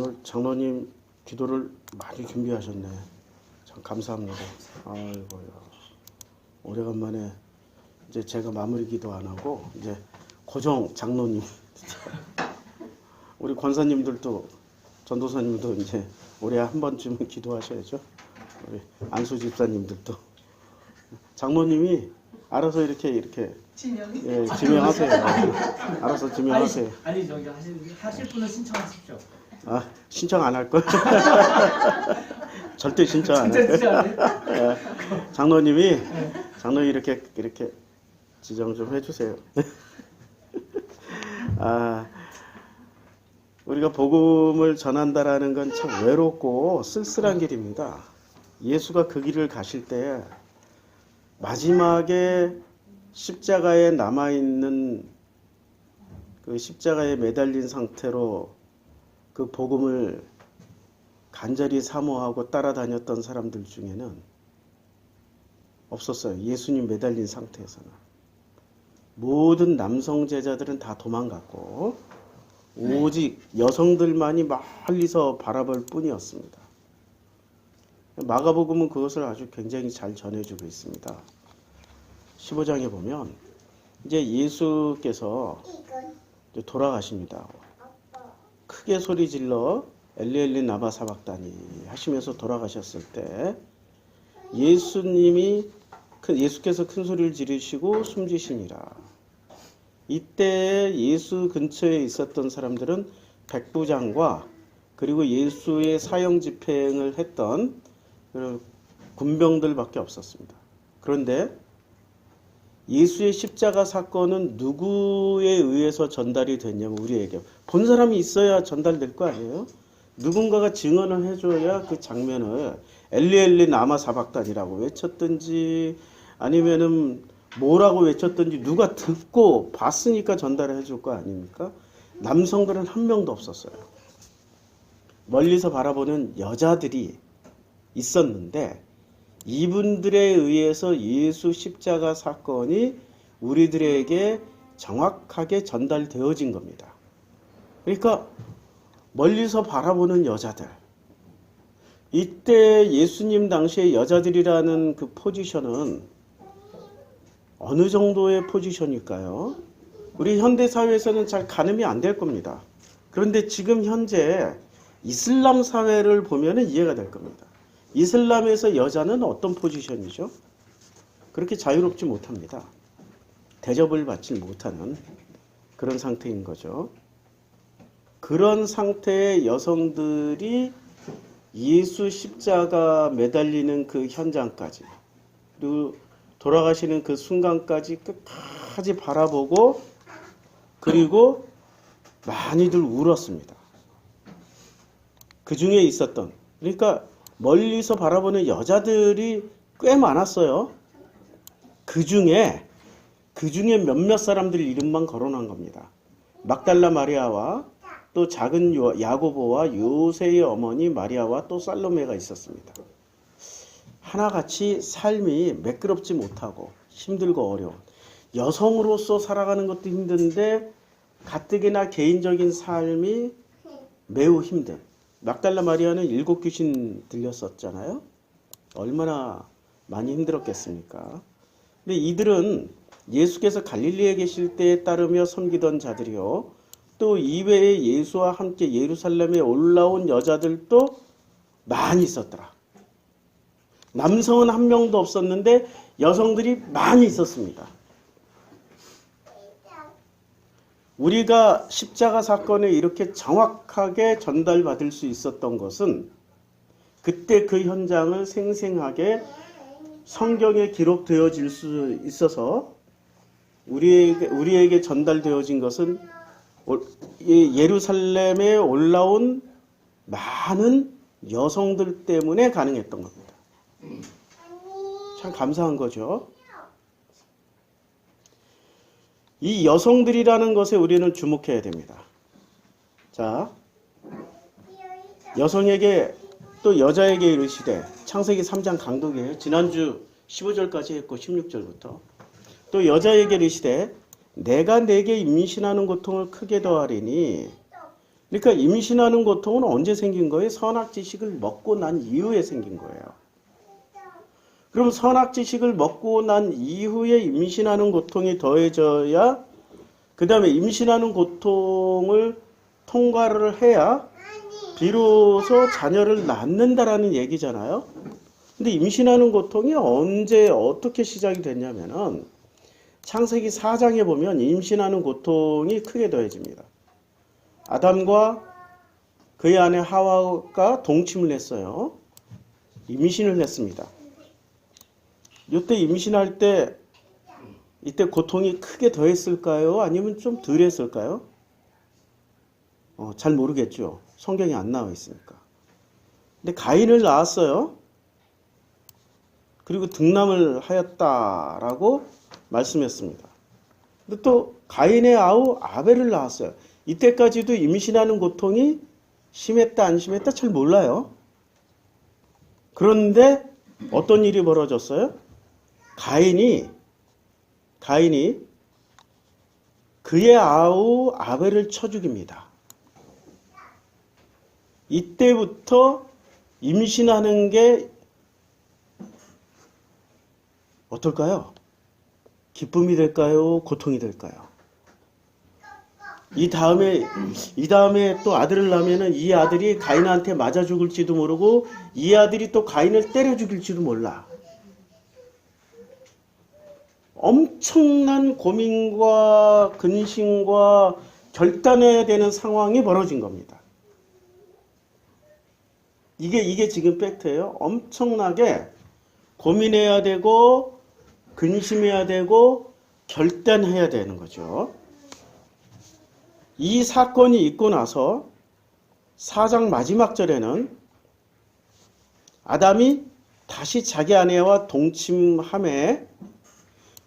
오늘 장로님 기도를 많이 준비하셨네. 참 감사합니다. 아이고야. 오래간만에 이제 제가 마무리 기도 안 하고 이제 고정 장로님 우리 권사님들도 전도사님도 이제 올해 한 번쯤은 기도하셔야죠. 우리 안수 집사님들도 장로님이 알아서 이렇게 예, 지명하세요. 알아서 지명하세요. 아니 저기 하실 분은 신청하십시오. 아 신청 안 할 걸? 절대 신청 안 할 걸. 예, 장로님이 이렇게 지정 좀 해주세요. 아 우리가 복음을 전한다라는 건 참 외롭고 쓸쓸한 길입니다. 예수가 그 길을 가실 때 마지막에 십자가에 남아있는 그 십자가에 매달린 상태로 그 복음을 간절히 사모하고 따라다녔던 사람들 중에는 없었어요. 예수님 매달린 상태에서는. 모든 남성 제자들은 다 도망갔고 오직 여성들만이 멀리서 바라볼 뿐이었습니다. 마가복음은 그것을 아주 굉장히 잘 전해주고 있습니다. 15장에 보면 이제 예수께서 돌아가십니다. 크게 소리 질러 엘리 나바 사박다니 하시면서 돌아가셨을 때 예수께서 큰 소리를 지르시고 숨지시니라. 이때 예수 근처에 있었던 사람들은 백부장과 그리고 예수의 사형 집행을 했던 군병들밖에 없었습니다. 그런데 예수의 십자가 사건은 누구에 의해서 전달이 됐냐면 우리에게 본 사람이 있어야 전달될 거 아니에요? 누군가가 증언을 해줘야 그 장면을 엘리 나마 사박단이라고 외쳤든지 아니면은 뭐라고 외쳤든지 누가 듣고 봤으니까 전달을 해줄 거 아닙니까? 남성들은 한 명도 없었어요. 멀리서 바라보는 여자들이 있었는데 이분들에 의해서 예수 십자가 사건이 우리들에게 정확하게 전달되어진 겁니다. 그러니까 멀리서 바라보는 여자들. 이때 예수님 당시의 여자들이라는 그 포지션은 어느 정도의 포지션일까요? 우리 현대 사회에서는 잘 가늠이 안 될 겁니다. 그런데 지금 현재 이슬람 사회를 보면 이해가 될 겁니다. 이슬람에서 여자는 어떤 포지션이죠? 그렇게 자유롭지 못합니다. 대접을 받지 못하는 그런 상태인 거죠. 그런 상태의 여성들이 예수 십자가 매달리는 그 현장까지 그리고 돌아가시는 그 순간까지 끝까지 바라보고 그리고 많이들 울었습니다. 그 중에 있었던 그러니까 멀리서 바라보는 여자들이 꽤 많았어요. 그 중에 몇몇 사람들 이름만 거론한 겁니다. 막달라 마리아와 또 작은 야고보와 요새의 어머니 마리아와 또 살로메가 있었습니다. 하나같이 삶이 매끄럽지 못하고 힘들고 어려운 여성으로서 살아가는 것도 힘든데 가뜩이나 개인적인 삶이 매우 힘든 막달라 마리아는 7 귀신 들렸었잖아요. 얼마나 많이 힘들었겠습니까? 근데 이들은 예수께서 갈릴리에 계실 때에 따르며 섬기던 자들이요. 또 이외에 예수와 함께 예루살렘에 올라온 여자들도 많이 있었더라. 남성은 한 명도 없었는데 여성들이 많이 있었습니다. 우리가 십자가 사건에 이렇게 정확하게 전달받을 수 있었던 것은 그때 그 현장을 생생하게 성경에 기록되어질 수 있어서 우리에게 전달되어진 것은 예루살렘에 올라온 많은 여성들 때문에 가능했던 겁니다. 참 감사한 거죠. 이 여성들이라는 것에 우리는 주목해야 됩니다. 자, 여성에게 또 여자에게 이르시되 창세기 3장 강독이에요. 지난주 15절까지 했고 16절부터 또 여자에게 이르시되 내가 내게 임신하는 고통을 크게 더하리니 그러니까 임신하는 고통은 언제 생긴 거예요? 선악지식을 먹고 난 이후에 생긴 거예요. 그럼 선악지식을 먹고 난 이후에 임신하는 고통이 더해져야 그 다음에 임신하는 고통을 통과를 해야 비로소 자녀를 낳는다라는 얘기잖아요. 근데 임신하는 고통이 언제 어떻게 시작이 됐냐면은 창세기 4장에 보면 임신하는 고통이 크게 더해집니다. 아담과 그의 아내 하와가 동침을 했어요. 임신을 했습니다. 이때 임신할 때 이때 고통이 크게 더했을까요? 아니면 좀 덜 했을까요? 잘 모르겠죠. 성경에 안 나와 있으니까. 근데 가인을 낳았어요. 그리고 등남을 하였다라고 말씀했습니다. 근데 또 가인의 아우 아벨을 낳았어요. 이때까지도 임신하는 고통이 심했다 안 심했다 잘 몰라요. 그런데 어떤 일이 벌어졌어요? 가인이 그의 아우 아벨을 쳐 죽입니다. 이때부터 임신하는 게 어떨까요? 기쁨이 될까요? 고통이 될까요? 이 다음에 또 아들을 낳으면은 이 아들이 가인한테 맞아 죽을지도 모르고 이 아들이 또 가인을 때려 죽일지도 몰라. 엄청난 고민과 근심과 결단해야 되는 상황이 벌어진 겁니다. 이게 지금 팩트예요. 엄청나게 고민해야 되고 근심해야 되고 결단해야 되는 거죠. 이 사건이 있고 나서 4장 마지막 절에는 아담이 다시 자기 아내와 동침함에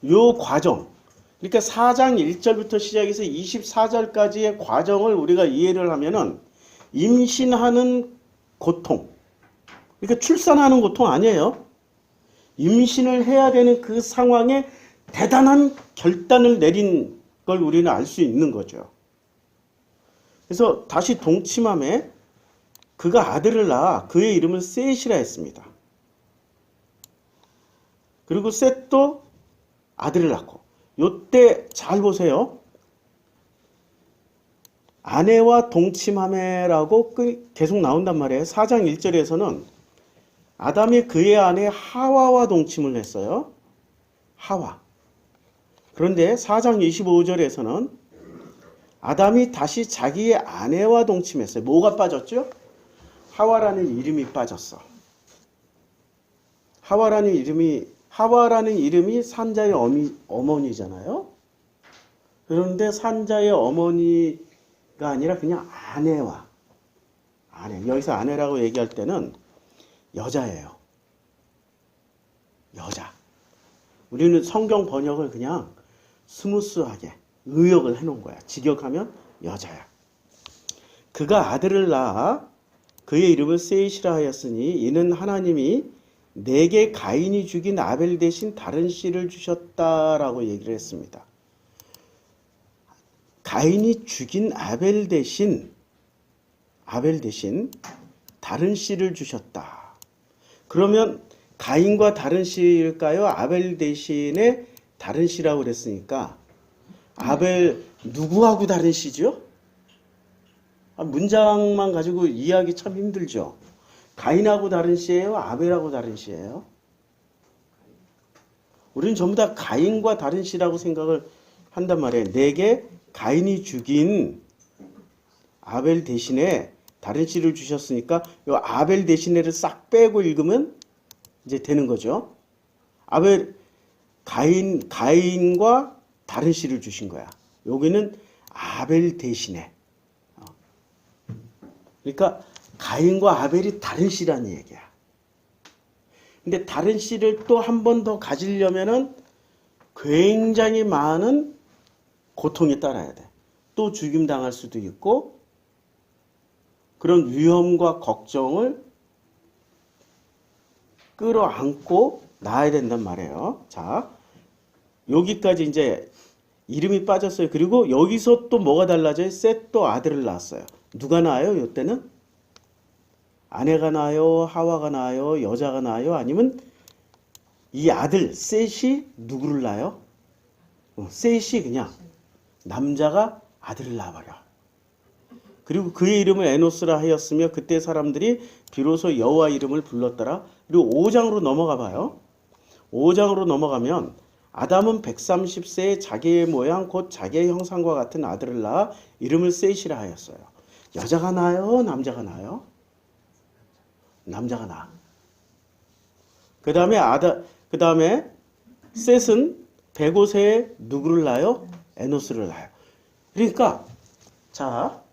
요 과정, 그러니까 4장 1절부터 시작해서 24절까지의 과정을 우리가 이해를 하면은 임신하는 고통, 그러니까 출산하는 고통 아니에요. 임신을 해야 되는 그 상황에 대단한 결단을 내린 걸 우리는 알 수 있는 거죠. 그래서 다시 동침함에 그가 아들을 낳아 그의 이름을 셋이라 했습니다. 그리고 셋도 아들을 낳고, 요때 잘 보세요. 아내와 동침함에라고 계속 나온단 말이에요. 4장 1절에서는 아담이 그의 아내 하와와 동침을 했어요. 하와. 그런데 4장 25절에서는 아담이 다시 자기의 아내와 동침했어요. 뭐가 빠졌죠? 하와라는 이름이 빠졌어. 하와라는 이름이 산자의 어머니잖아요. 그런데 산자의 어머니가 아니라 그냥 아내. 여기서 아내라고 얘기할 때는 여자예요. 여자. 우리는 성경 번역을 그냥 스무스하게 의역을 해놓은 거야. 직역하면 여자야. 그가 아들을 낳아 그의 이름을 셋이라 하였으니 이는 하나님이 내게 가인이 죽인 아벨 대신 다른 씨를 주셨다라고 얘기를 했습니다. 가인이 죽인 아벨 대신 다른 씨를 주셨다. 그러면 가인과 다른 씨일까요? 아벨 대신에 다른 씨라고 그랬으니까 아벨 누구하고 다른 씨죠? 문장만 가지고 이해하기 참 힘들죠. 가인하고 다른 씨예요? 아벨하고 다른 씨예요? 우리는 전부 다 가인과 다른 씨라고 생각을 한단 말이에요. 내게 가인이 죽인 아벨 대신에 다른 씨를 주셨으니까 이 아벨 대신에를 싹 빼고 읽으면 이제 되는 거죠. 가인과 다른 씨를 주신 거야. 여기는 아벨 대신에. 그러니까 가인과 아벨이 다른 씨라는 얘기야. 근데 다른 씨를 또 한 번 더 가지려면은 굉장히 많은 고통이 따라야 돼. 또 죽임당할 수도 있고 그런 위험과 걱정을 끌어안고 낳아야 된단 말이에요. 자, 여기까지 이제 이름이 빠졌어요. 그리고 여기서 또 뭐가 달라져요? 셋도 아들을 낳았어요. 누가 낳아요? 이때는 아내가 낳아요? 하와가 낳아요? 여자가 낳아요? 아니면 이 아들 셋이 누구를 낳아요? 셋이 그냥 남자가 아들을 낳아버려. 그리고 그의 이름을 에노스라 하였으며 그때 사람들이 비로소 여호와 이름을 불렀더라. 그리고 5장으로 넘어가 봐요. 5장으로 넘어가면 아담은 130세에 자기의 모양 곧 자기의 형상과 같은 아들을 낳아 이름을 셋이라 하였어요. 여자가 낳아요? 남자가 낳아요? 남자가 낳아. 그 다음에 셋은 105세에 누구를 낳아요? 에노스를 낳아요. 그러니까 자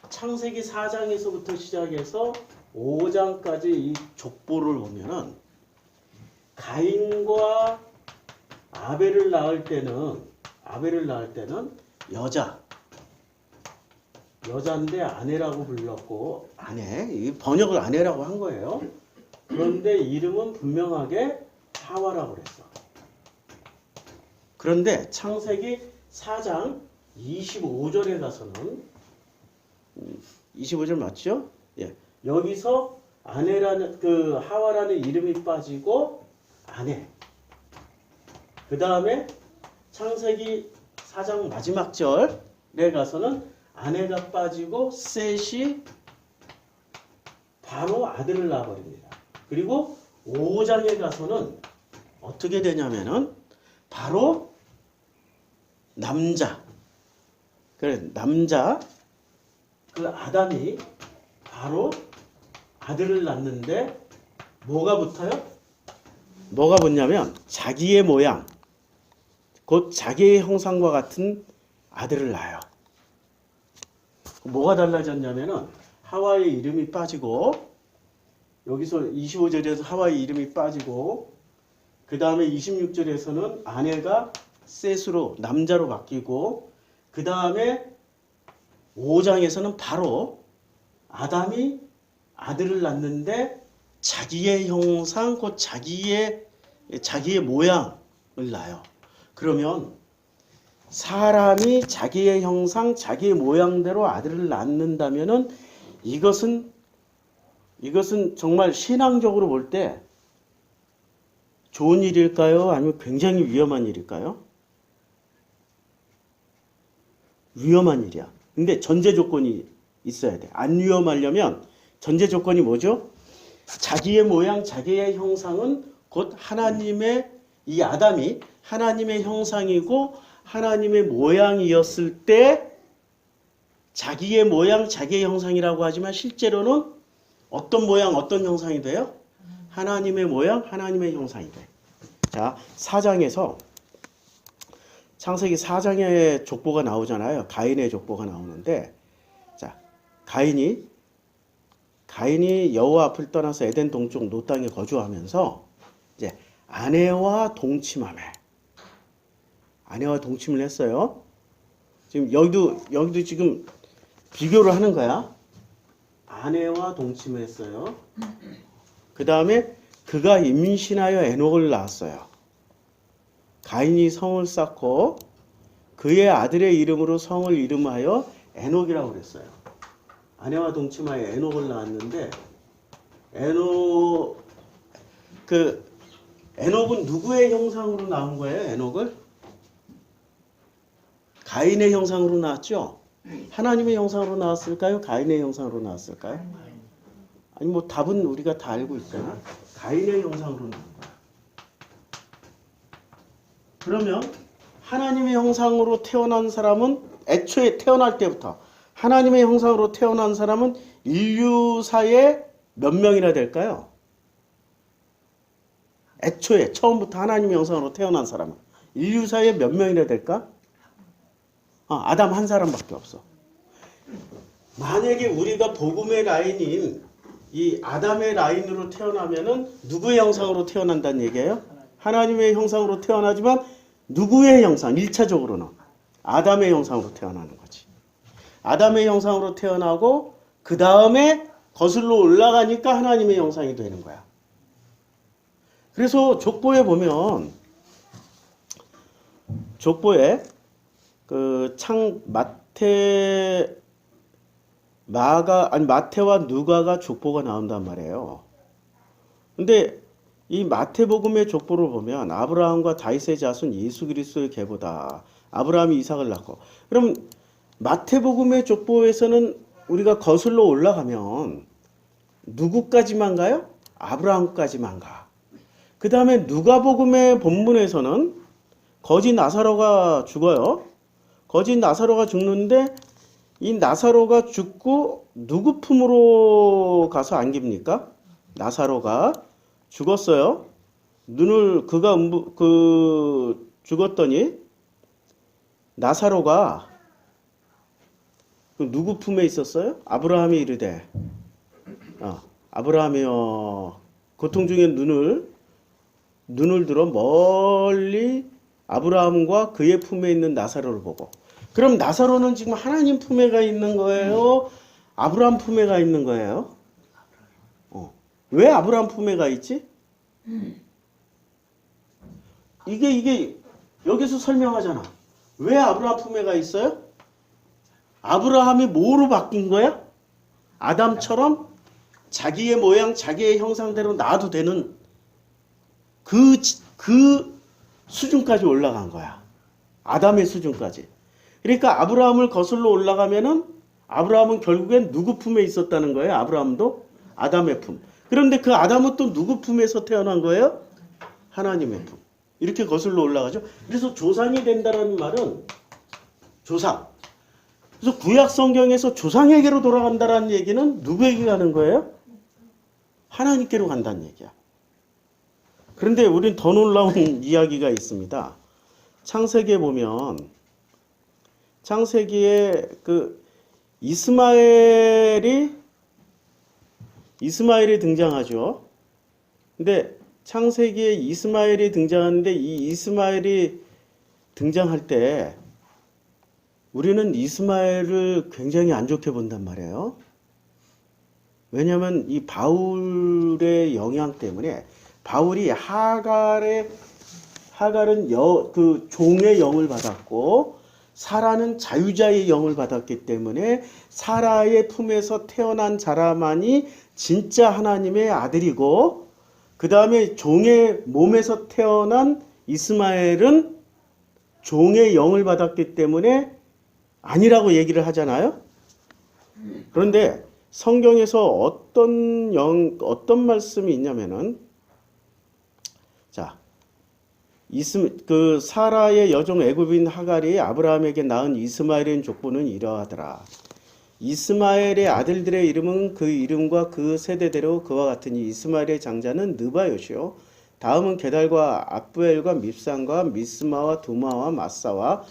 창세기 4장에서부터 시작해서 5장까지 이 족보를 보면은 가인과 아벨을 낳을 때는 여자인데 아내라고 불렀고 이 번역을 아내라고 한 거예요. 그런데 이름은 분명하게 하와라고 그랬어. 그런데 창세기 4장 25절에 가서는 25절 맞죠? 예. 여기서 아내라는 그 하와라는 이름이 빠지고 아내. 그 다음에 창세기 4장 마지막 절에 가서는 아내가 빠지고 셋이 바로 아들을 낳아버립니다. 그리고 5장에 가서는 어떻게 되냐면은 바로 남자 그 아담이 바로 아들을 낳는데 뭐가 붙어요? 뭐가 붙냐면 자기의 모양 곧 자기의 형상과 같은 아들을 낳아요. 뭐가 달라졌냐면은 하와의 이름이 빠지고 여기서 25절에서 하와의 이름이 빠지고 그 다음에 26절에서는 아내가 셋으로 남자로 바뀌고 그 다음에 5장에서는 바로 아담이 아들을 낳는데 자기의 형상 곧 자기의 모양을 낳아요. 그러면 사람이 자기의 형상, 자기의 모양대로 아들을 낳는다면은 이것은 정말 신앙적으로 볼 때 좋은 일일까요? 아니면 굉장히 위험한 일일까요? 위험한 일이야. 근데 전제 조건이 있어야 돼. 안 위험하려면 전제 조건이 뭐죠? 자기의 모양, 자기의 형상은 곧 하나님의 이 아담이 하나님의 형상이고 하나님의 모양이었을 때 자기의 모양, 자기의 형상이라고 하지만 실제로는 어떤 모양, 어떤 형상이 돼요? 하나님의 모양, 하나님의 형상이 돼. 자, 4장에서 창세기 4장에 족보가 나오잖아요. 가인의 족보가 나오는데 자, 가인이 여호와 앞을 떠나서 에덴 동쪽 노 땅에 거주하면서 이제 아내와 동침을 했어요. 지금 여기도 지금 비교를 하는 거야. 아내와 동침을 했어요. 그 다음에 그가 임신하여 에녹을 낳았어요. 가인이 성을 쌓고 그의 아들의 이름으로 성을 이름하여 에녹이라고 그랬어요. 아내와 동침하여 에녹을 낳았는데 에녹은 누구의 형상으로 나온 거예요? 에녹을? 가인의 형상으로 나왔죠? 하나님의 형상으로 나왔을까요? 가인의 형상으로 나왔을까요? 아니 뭐 답은 우리가 다 알고 있잖아. 가인의 형상으로 나온 거야. 그러면 하나님의 형상으로 태어난 사람은 애초에 태어날 때부터 하나님의 형상으로 태어난 사람은 인류사에 몇 명이나 될까요? 애초에 처음부터 하나님의 형상으로 태어난 사람은 인류사에 몇 명이나 될까? 아담 한 사람밖에 없어. 만약에 우리가 복음의 라인인 이 아담의 라인으로 태어나면은 누구의 형상으로 태어난다는 얘기예요? 하나님의 형상으로 태어나지만 누구의 형상? 1차적으로는 아담의 형상으로 태어나는 거지. 아담의 형상으로 태어나고 그 다음에 거슬러 올라가니까 하나님의 형상이 되는 거야. 그래서 족보에 보면 족보에 마태 마태와 누가가 족보가 나온단 말이에요. 근데 이 마태복음의 족보를 보면 아브라함과 다윗의 자손 예수 그리스도의 계보다. 아브라함이 이삭을 낳고. 그럼 마태복음의 족보에서는 우리가 거슬러 올라가면 누구까지만 가요? 아브라함까지만 가. 그 다음에 누가복음의 본문에서는 거지 나사로가 죽어요. 거지 나사로가 죽는데 이 나사로가 죽고 누구 품으로 가서 안깁니까? 나사로가 죽었어요. 그가 죽었더니 나사로가 누구 품에 있었어요? 아브라함이 이르되 아브라함이여 고통 중에 눈을 들어 멀리 아브라함과 그의 품에 있는 나사로를 보고. 그럼 나사로는 지금 하나님 품에 가 있는 거예요? 아브라함 품에 가 있는 거예요? 왜 아브라함 품에 가 있지? 이게 여기서 설명하잖아. 왜 아브라함 품에 가 있어요? 아브라함이 뭐로 바뀐 거야? 아담처럼 자기의 모양, 자기의 형상대로 낳아도 되는 그 수준까지 올라간 거야. 아담의 수준까지. 그러니까 아브라함을 거슬러 올라가면은 아브라함은 결국엔 누구 품에 있었다는 거예요? 아브라함도 아담의 품. 그런데 그 아담은 또 누구 품에서 태어난 거예요? 하나님의 품. 이렇게 거슬러 올라가죠. 그래서 조상이 된다는 말은 조상. 그래서 구약 성경에서 조상에게로 돌아간다는 얘기는 누구에게 가는 거예요? 하나님께로 간다는 얘기야. 그런데 우린 더 놀라운 이야기가 있습니다. 창세기에 보면 창세기에 그 이스마엘이 등장하죠. 근데 창세기에 이스마엘이 등장하는데 이 이스마엘이 등장할 때 우리는 이스마엘을 굉장히 안 좋게 본단 말이에요. 왜냐하면 이 바울의 영향 때문에 바울이 하갈은 그 종의 영을 받았고 사라는 자유자의 영을 받았기 때문에 사라의 품에서 태어난 자라만이 진짜 하나님의 아들이고 그 다음에 종의 몸에서 태어난 이스마엘은 종의 영을 받았기 때문에 아니라고 얘기를 하잖아요. 그런데 성경에서 어떤 말씀이 있냐면은 자, 그 사라의 여종 애굽인 하갈이 아브라함에게 낳은 이스마엘의 족보는 이러하더라. 이스마엘의 아들들의 이름은 그 이름과 그 세대대로 그와 같으니 이스마엘의 장자는 느바요시요 다음은 게달과 압부엘과 밉산과 미스마와 두마와 마사와.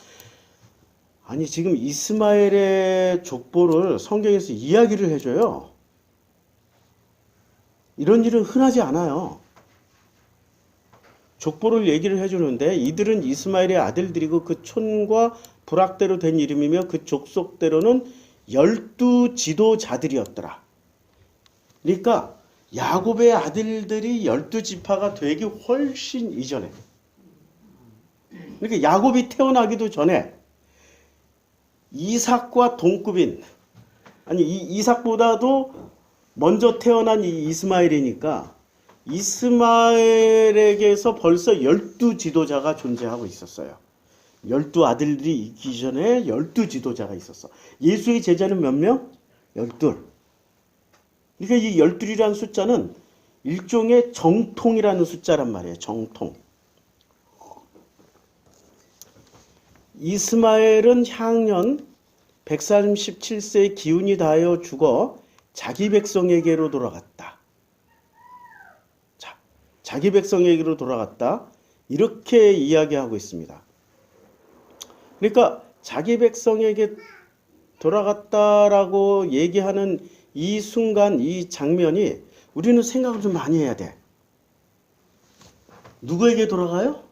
아니 지금 이스마엘의 족보를 성경에서 이야기를 해줘요. 이런 일은 흔하지 않아요. 족보를 얘기를 해주는데 이들은 이스마엘의 아들들이고 그 촌과 부락대로 된 이름이며 그 족속대로는 12 지도자들이었더라. 그러니까 야곱의 아들들이 12지파가 되기 훨씬 이전에, 그러니까 야곱이 태어나기도 전에 이삭과 동급인, 아니 이삭보다도 먼저 태어난 이 이스마엘이니까 이스마엘에게서 벌써 12 지도자가 존재하고 있었어요. 12 아들들이 있기 전에 12 지도자가 있었어. 예수의 제자는 몇 명? 12. 그러니까 이 12이라는 숫자는 일종의 정통이라는 숫자란 말이에요. 정통. 이스마엘은 향년 137세의 기운이 다하여 죽어 자기 백성에게로 돌아갔다. 자, 자기 백성에게로 돌아갔다. 이렇게 이야기하고 있습니다. 그러니까 자기 백성에게 돌아갔다라고 얘기하는 이 순간, 이 장면이 우리는 생각을 좀 많이 해야 돼. 누구에게 돌아가요?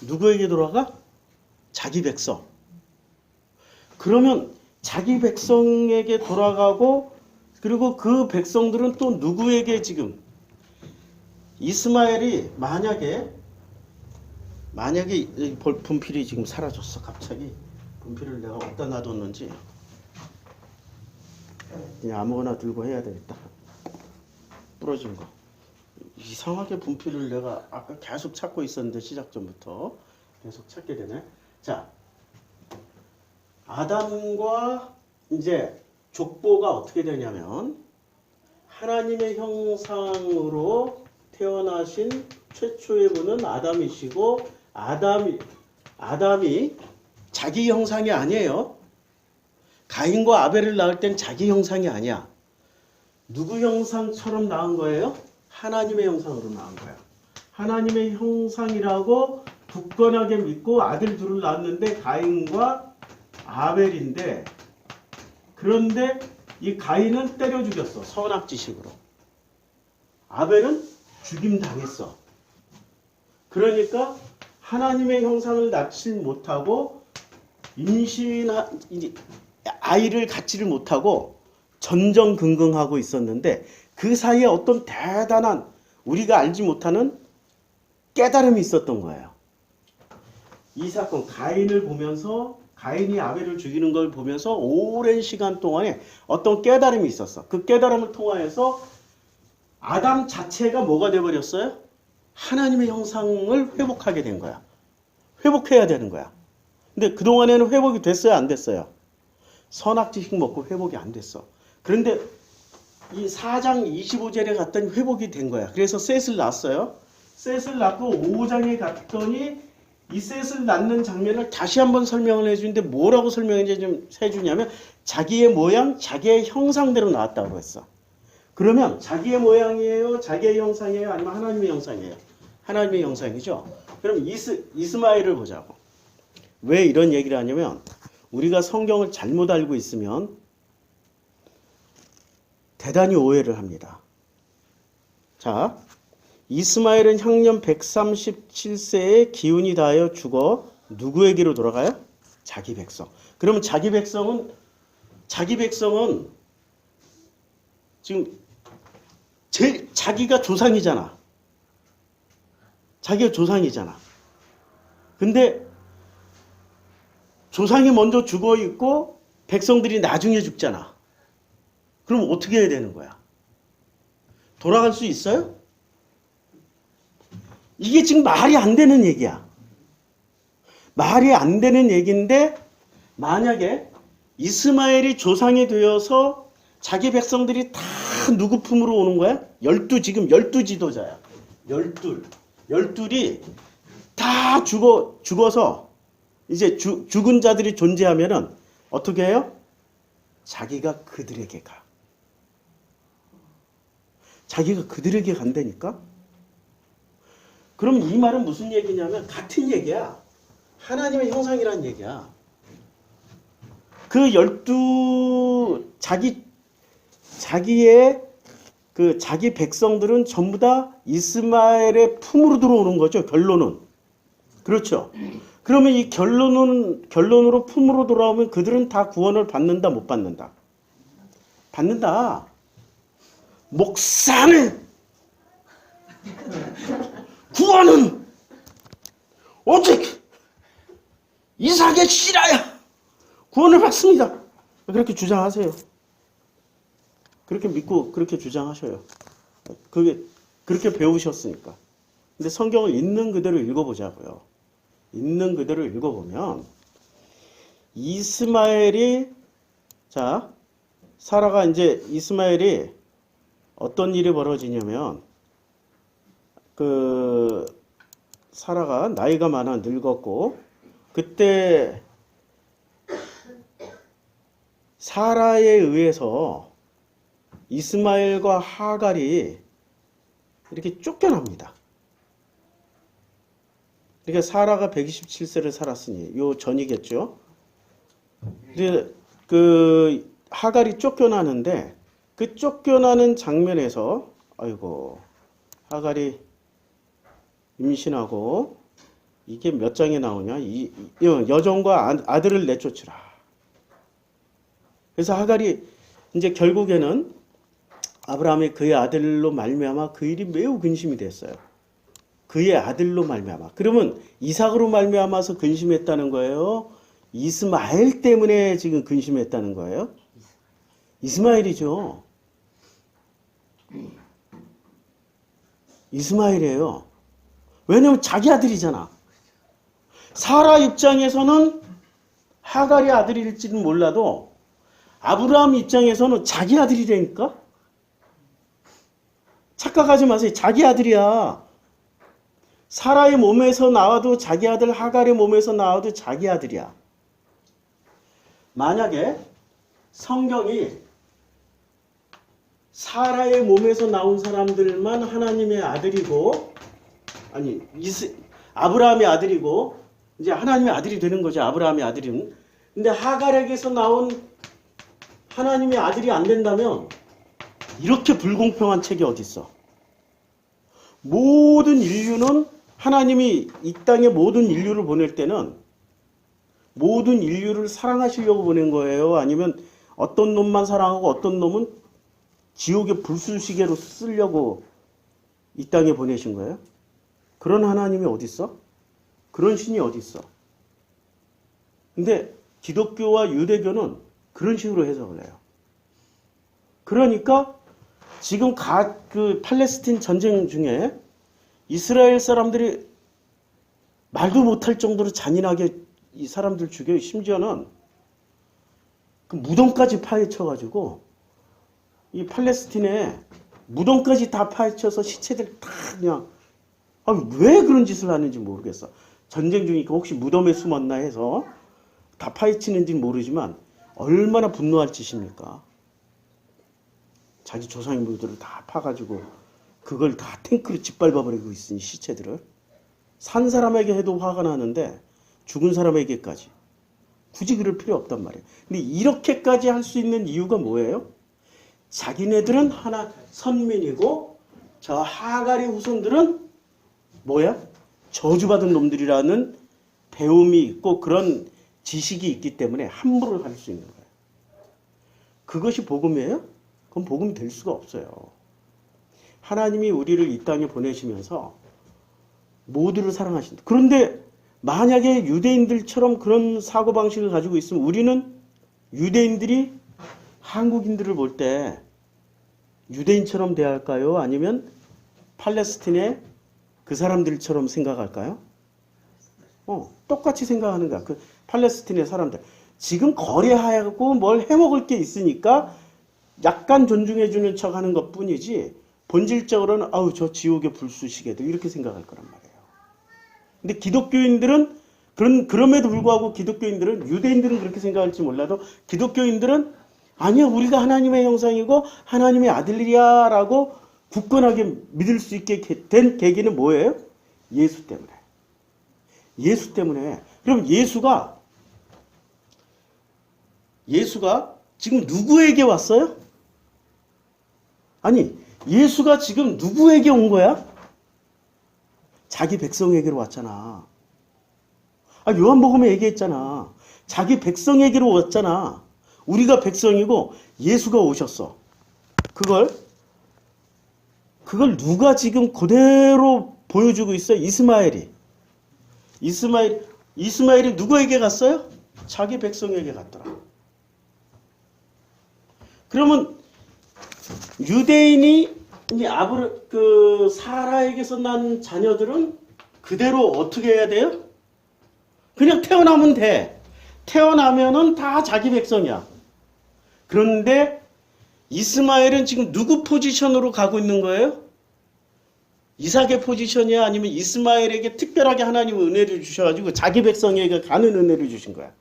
누구에게 돌아가? 자기 백성. 그러면 자기 백성에게 돌아가고 그리고 그 백성들은 또 누구에게 지금 이스마엘이 만약에 분필이 지금 사라졌어. 갑자기 분필을 내가 어디다 놔뒀는지. 그냥 아무거나 들고 해야 되겠다. 부러진 거. 이상하게 분필을 내가 아까 계속 찾고 있었는데 시작 전부터 계속 찾게 되네. 자, 아담과 이제 족보가 어떻게 되냐면 하나님의 형상으로 태어나신 최초의 분은 아담이시고 아담이 자기 형상이 아니에요. 가인과 아벨을 낳을 땐 자기 형상이 아니야. 누구 형상처럼 낳은 거예요? 하나님의 형상으로 낳은 거야. 하나님의 형상이라고 굳건하게 믿고 아들 둘을 낳았는데 가인과 아벨인데, 그런데 이 가인은 때려 죽였어. 선악지식으로. 아벨은 죽임 당했어. 그러니까 하나님의 형상을 낳지 못하고 아이를 갖지를 못하고 전전긍긍하고 있었는데, 그 사이에 어떤 대단한 우리가 알지 못하는 깨달음이 있었던 거예요. 이 사건, 가인을 보면서, 가인이 아벨을 죽이는 걸 보면서 오랜 시간 동안에 어떤 깨달음이 있었어. 그 깨달음을 통하여서 아담 자체가 뭐가 돼버렸어요? 하나님의 형상을 회복하게 된 거야. 회복해야 되는 거야. 근데 그동안에는 회복이 됐어요? 안 됐어요? 선악지식 먹고 회복이 안 됐어. 그런데 이 4장 25절에 갔더니 회복이 된 거야. 그래서 셋을 낳았어요. 셋을 낳고 5장에 갔더니 이 셋을 낳는 장면을 다시 한번 설명을 해주는데, 뭐라고 설명해 좀 해주냐면 자기의 모양, 자기의 형상대로 나왔다고 했어. 그러면 자기의 모양이에요? 자기의 형상이에요? 아니면 하나님의 형상이에요? 하나님의 형상이죠. 그럼 이스마엘을 보자고. 왜 이런 얘기를 하냐면 우리가 성경을 잘못 알고 있으면 대단히 오해를 합니다. 자, 이스마엘은 향년 137세에 기운이 다하여 죽어 누구에게로 돌아가요? 자기 백성. 그러면 자기 백성은 지금 자기가 조상이잖아. 자기가 조상이잖아. 근데 조상이 먼저 죽어 있고 백성들이 나중에 죽잖아. 그럼 어떻게 해야 되는 거야? 돌아갈 수 있어요? 이게 지금 말이 안 되는 얘기야. 말이 안 되는 얘기인데, 만약에 이스마엘이 조상이 되어서 자기 백성들이 다 누구 품으로 오는 거야? 지금 12지도자야. 12이 다 죽어서 이제 죽은 자들이 존재하면은 어떻게 해요? 자기가 그들에게 가. 자기가 그들에게 간다니까? 그럼 이 말은 무슨 얘기냐면 같은 얘기야. 하나님의 형상이라는 얘기야. 그 12, 자기 백성들은 전부 다 이스마엘의 품으로 들어오는 거죠. 결론은. 그렇죠. 그러면 이 결론으로 품으로 돌아오면 그들은 다 구원을 받는다, 못 받는다? 받는다. 목사는 구원은 오직 이삭의 씨라야 구원을 받습니다. 그렇게 주장하세요. 그렇게 믿고 그렇게 주장하셔요. 그렇게 배우셨으니까. 근데 성경을 있는 그대로 읽어보자고요. 있는 그대로 읽어보면 사라가 이제 이스마엘이 어떤 일이 벌어지냐면 사라가 나이가 많아 늙었고, 그때 사라에 의해서 이스마엘과 하갈이 이렇게 쫓겨납니다. 그러니까 사라가 127세를 살았으니 요 전이겠죠. 근데 하갈이 쫓겨나는데, 그 쫓겨나는 장면에서 하갈이 임신하고, 이게 몇 장에 나오냐? 여종과 아들을 내쫓으라. 그래서 하갈이 이제 결국에는 아브라함이 그의 아들로 말미암아 그 일이 매우 근심이 됐어요. 그의 아들로 말미암아. 그러면 이삭으로 말미암아서 근심했다는 거예요? 이스마엘 때문에 지금 근심했다는 거예요? 이스마엘이죠. 이스마엘이에요. 왜냐면 자기 아들이잖아. 사라 입장에서는 하갈이 아들일지는 몰라도 아브라함 입장에서는 자기 아들이라니까? 착각하지 마세요. 자기 아들이야. 사라의 몸에서 나와도 자기 아들, 하갈의 몸에서 나와도 자기 아들이야. 만약에 성경이 사라의 몸에서 나온 사람들만 하나님의 아들이고, 아니, 아브라함의 아들이고, 이제 하나님의 아들이 되는 거죠. 아브라함의 아들은. 근데 하갈에게서 나온 하나님의 아들이 안 된다면 이렇게 불공평한 책이 어디 있어? 모든 인류는 하나님이 이 땅에 모든 인류를 보낼 때는 모든 인류를 사랑하시려고 보낸 거예요? 아니면 어떤 놈만 사랑하고 어떤 놈은 지옥의 불순시개로 쓰려고 이 땅에 보내신 거예요? 그런 하나님이 어디 있어? 그런 신이 어디 있어? 근데 기독교와 유대교는 그런 식으로 해석을 해요. 그러니까 지금 그 팔레스틴 전쟁 중에 이스라엘 사람들이 말도 못할 정도로 잔인하게 이 사람들 죽여요. 심지어는 그 무덤까지 파헤쳐가지고 이 팔레스틴에 무덤까지 다 파헤쳐서 시체들 다 그냥 왜 그런 짓을 하는지 모르겠어. 전쟁 중이니까 혹시 무덤에 숨었나 해서 다 파헤치는지는 모르지만 얼마나 분노할 짓입니까? 자기 조상인물들을 다 파가지고 그걸 다 탱크로 짓밟아버리고 있으니 시체들을. 산 사람에게 해도 화가 나는데 죽은 사람에게까지. 굳이 그럴 필요 없단 말이에요. 근데 이렇게까지 할 수 있는 이유가 뭐예요? 자기네들은 하나 선민이고 저 하갈의 후손들은 뭐야? 저주받은 놈들이라는 배움이 있고 그런 지식이 있기 때문에 함부로 할 수 있는 거예요. 그것이 복음이에요? 그건 복음이 될 수가 없어요. 하나님이 우리를 이 땅에 보내시면서 모두를 사랑하신다. 그런데 만약에 유대인들처럼 그런 사고방식을 가지고 있으면 우리는 유대인들이 한국인들을 볼 때 유대인처럼 대할까요? 아니면 팔레스틴의 그 사람들처럼 생각할까요? 똑같이 생각하는 거야. 그 팔레스틴의 사람들. 지금 거래하고 뭘 해먹을 게 있으니까 약간 존중해주는 척 하는 것 뿐이지, 본질적으로는, 저 지옥의 불수시개들, 이렇게 생각할 거란 말이에요. 근데 기독교인들은, 그럼에도 불구하고 기독교인들은, 유대인들은 그렇게 생각할지 몰라도, 기독교인들은, 아니야, 우리가 하나님의 형상이고, 하나님의 아들이야, 라고 굳건하게 믿을 수 있게 된 계기는 뭐예요? 예수 때문에. 예수 때문에. 그럼 예수가 지금 누구에게 왔어요? 아니, 예수가 지금 누구에게 온 거야? 자기 백성에게로 왔잖아. 요한복음에 얘기했잖아. 자기 백성에게로 왔잖아. 우리가 백성이고 예수가 오셨어. 그걸 누가 지금 그대로 보여주고 있어요? 이스마엘이 누구에게 갔어요? 자기 백성에게 갔더라. 그러면 유대인이 사라에게서 난 자녀들은 그대로 어떻게 해야 돼요? 그냥 태어나면 돼. 태어나면은 다 자기 백성이야. 그런데 이스마엘은 지금 누구 포지션으로 가고 있는 거예요? 이삭의 포지션이야? 아니면 이스마엘에게 특별하게 하나님은 은혜를 주셔가지고 자기 백성에게 가는 은혜를 주신 거야?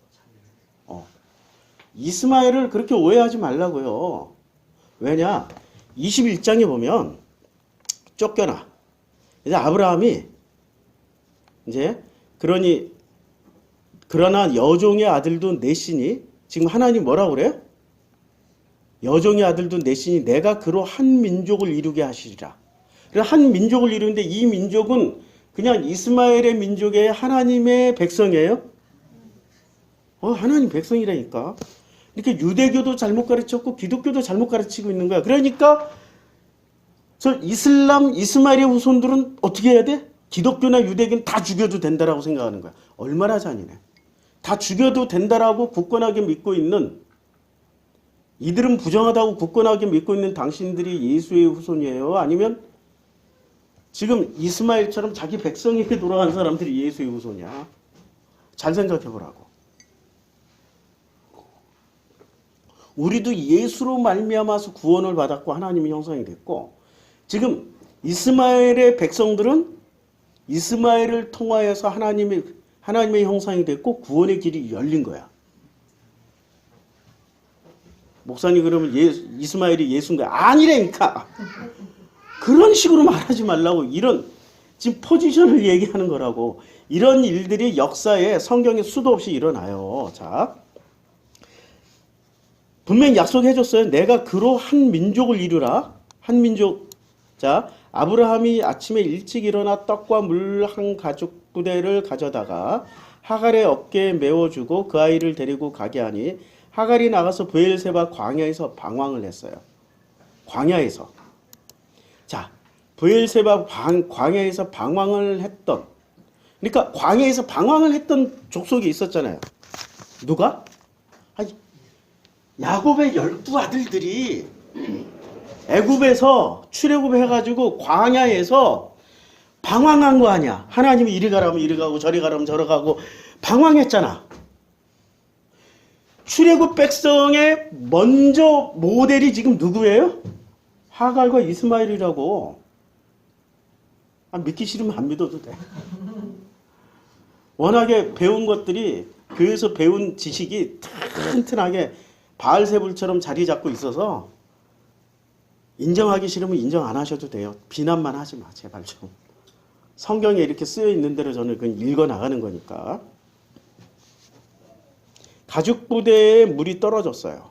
이스마엘을 그렇게 오해하지 말라고요. 왜냐? 21장에 보면 쫓겨나. 이제 아브라함이 그러나 여종의 아들도 넷이니, 지금 하나님 뭐라고 그래요? 여종의 아들도 넷이니 내가 그로 한 민족을 이루게 하시리라. 그래서 한 민족을 이루는데 이 민족은 그냥 이스마엘의 민족의 하나님의 백성이에요? 하나님 백성이라니까. 이렇게 유대교도 잘못 가르쳤고 기독교도 잘못 가르치고 있는 거야. 그러니까 저 이스마엘의 후손들은 어떻게 해야 돼? 기독교나 유대교는 다 죽여도 된다라고 생각하는 거야. 얼마나 잔인해. 다 죽여도 된다라고 굳건하게 믿고 있는 이들은 부정하다고 굳건하게 믿고 있는 당신들이 예수의 후손이에요? 아니면 지금 이스마엘처럼 자기 백성에게 돌아간 사람들이 예수의 후손이야? 잘 생각해 보라고. 우리도 예수로 말미암아서 구원을 받았고 하나님의 형상이 됐고, 지금 이스마엘의 백성들은 이스마엘을 통하여서 하나님의 형상이 됐고 구원의 길이 열린 거야. 목사님 그러면 이스마엘이 예수인가? 아니라니까. 그런 식으로 말하지 말라고. 이런 지금 포지션을 얘기하는 거라고. 이런 일들이 역사에 성경에 수도 없이 일어나요. 자, 분명히 약속해 줬어요. 내가 그로 한 민족을 이루라. 한 민족. 자, 아브라함이 아침에 일찍 일어나 떡과 물 한 가죽 부대를 가져다가 하갈의 어깨에 메워주고 그 아이를 데리고 가게 하니 하갈이 나가서 브엘세바 광야에서 방황을 했어요. 광야에서. 자, 브엘세바 광야에서 방황을 했던, 그러니까 광야에서 방황을 했던 족속이 있었잖아요. 누가? 아니, 야곱의 12아들들이 애굽에서 출애굽해가지고 광야에서 방황한 거 아니야. 하나님이 이리 가라면 이리 가고 저리 가라면 저리 가고 방황했잖아. 출애굽 백성의 먼저 모델이 지금 누구예요? 하갈과 이스마엘이라고. 믿기 싫으면 안 믿어도 돼. 워낙에 배운 것들이, 교회에서 배운 지식이 튼튼하게 바알세불처럼 자리 잡고 있어서 인정하기 싫으면 인정 안 하셔도 돼요. 비난만 하지 마, 제발 좀. 성경에 이렇게 쓰여 있는 대로 저는 그건 읽어 나가는 거니까. 가죽 부대에 물이 떨어졌어요.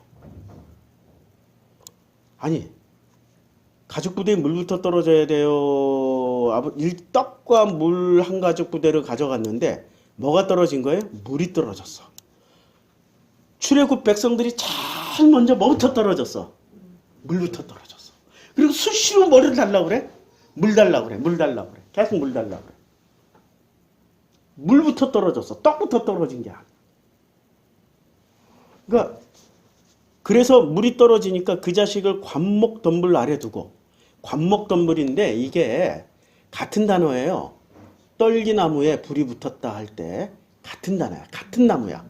아니, 가죽 부대에 물부터 떨어져야 돼요. 떡과 물 한 가죽 부대를 가져갔는데 뭐가 떨어진 거예요? 물이 떨어졌어. 출애굽 백성들이 제일 먼저 뭐부터 떨어졌어? 물부터 떨어졌어. 그리고 수시로 뭐를 달라고 그래? 물 달라고 그래. 물 달라고 그래. 계속 물 달라고 그래. 물부터 떨어졌어. 떡부터 떨어진 게 아니야. 그러니까 그래서 물이 떨어지니까 그 자식을 관목덤불 아래 두고, 관목덤불인데 이게 같은 단어예요. 떨기나무에 불이 붙었다 할 때 같은 단어야. 같은 나무야.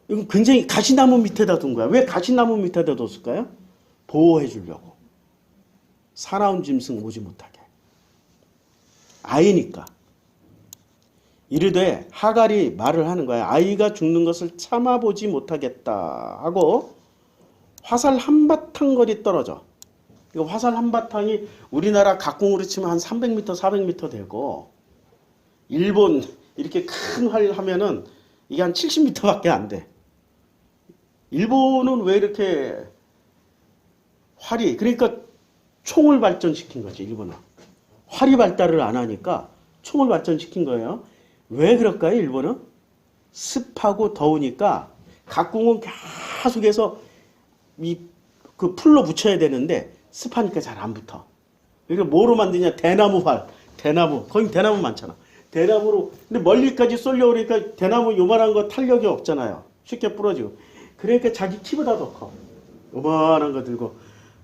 이건 굉장히 가시나무 밑에다 둔 거야. 왜 가시나무 밑에다 뒀을까요? 보호해 주려고. 사나운 짐승 오지 못하게. 아이니까. 이르되 하갈이 말을 하는 거야. 아이가 죽는 것을 참아보지 못하겠다 하고 화살 한바탕 거리 떨어져. 이거 화살 한바탕이 우리나라 각궁으로 치면 한 300m, 400m 되고, 일본 이렇게 큰 활 하면은 이게 한 70m밖에 안 돼. 일본은 왜 이렇게 활이, 그러니까 총을 발전시킨 거지, 일본은. 활이 발달을 안 하니까 총을 발전시킨 거예요. 왜 그럴까요, 일본은? 습하고 더우니까 각궁은 계속해서 그 풀로 붙여야 되는데 습하니까 잘 안 붙어. 그러니까 뭐로 만드냐? 대나무 활. 대나무. 거기 대나무 많잖아. 대나무로. 근데 멀리까지 쏠려고 그러니까 대나무 요만한 거 탄력이 없잖아요. 쉽게 부러지고. 그러니까 자기 키보다 더 커. 요만한 거 들고.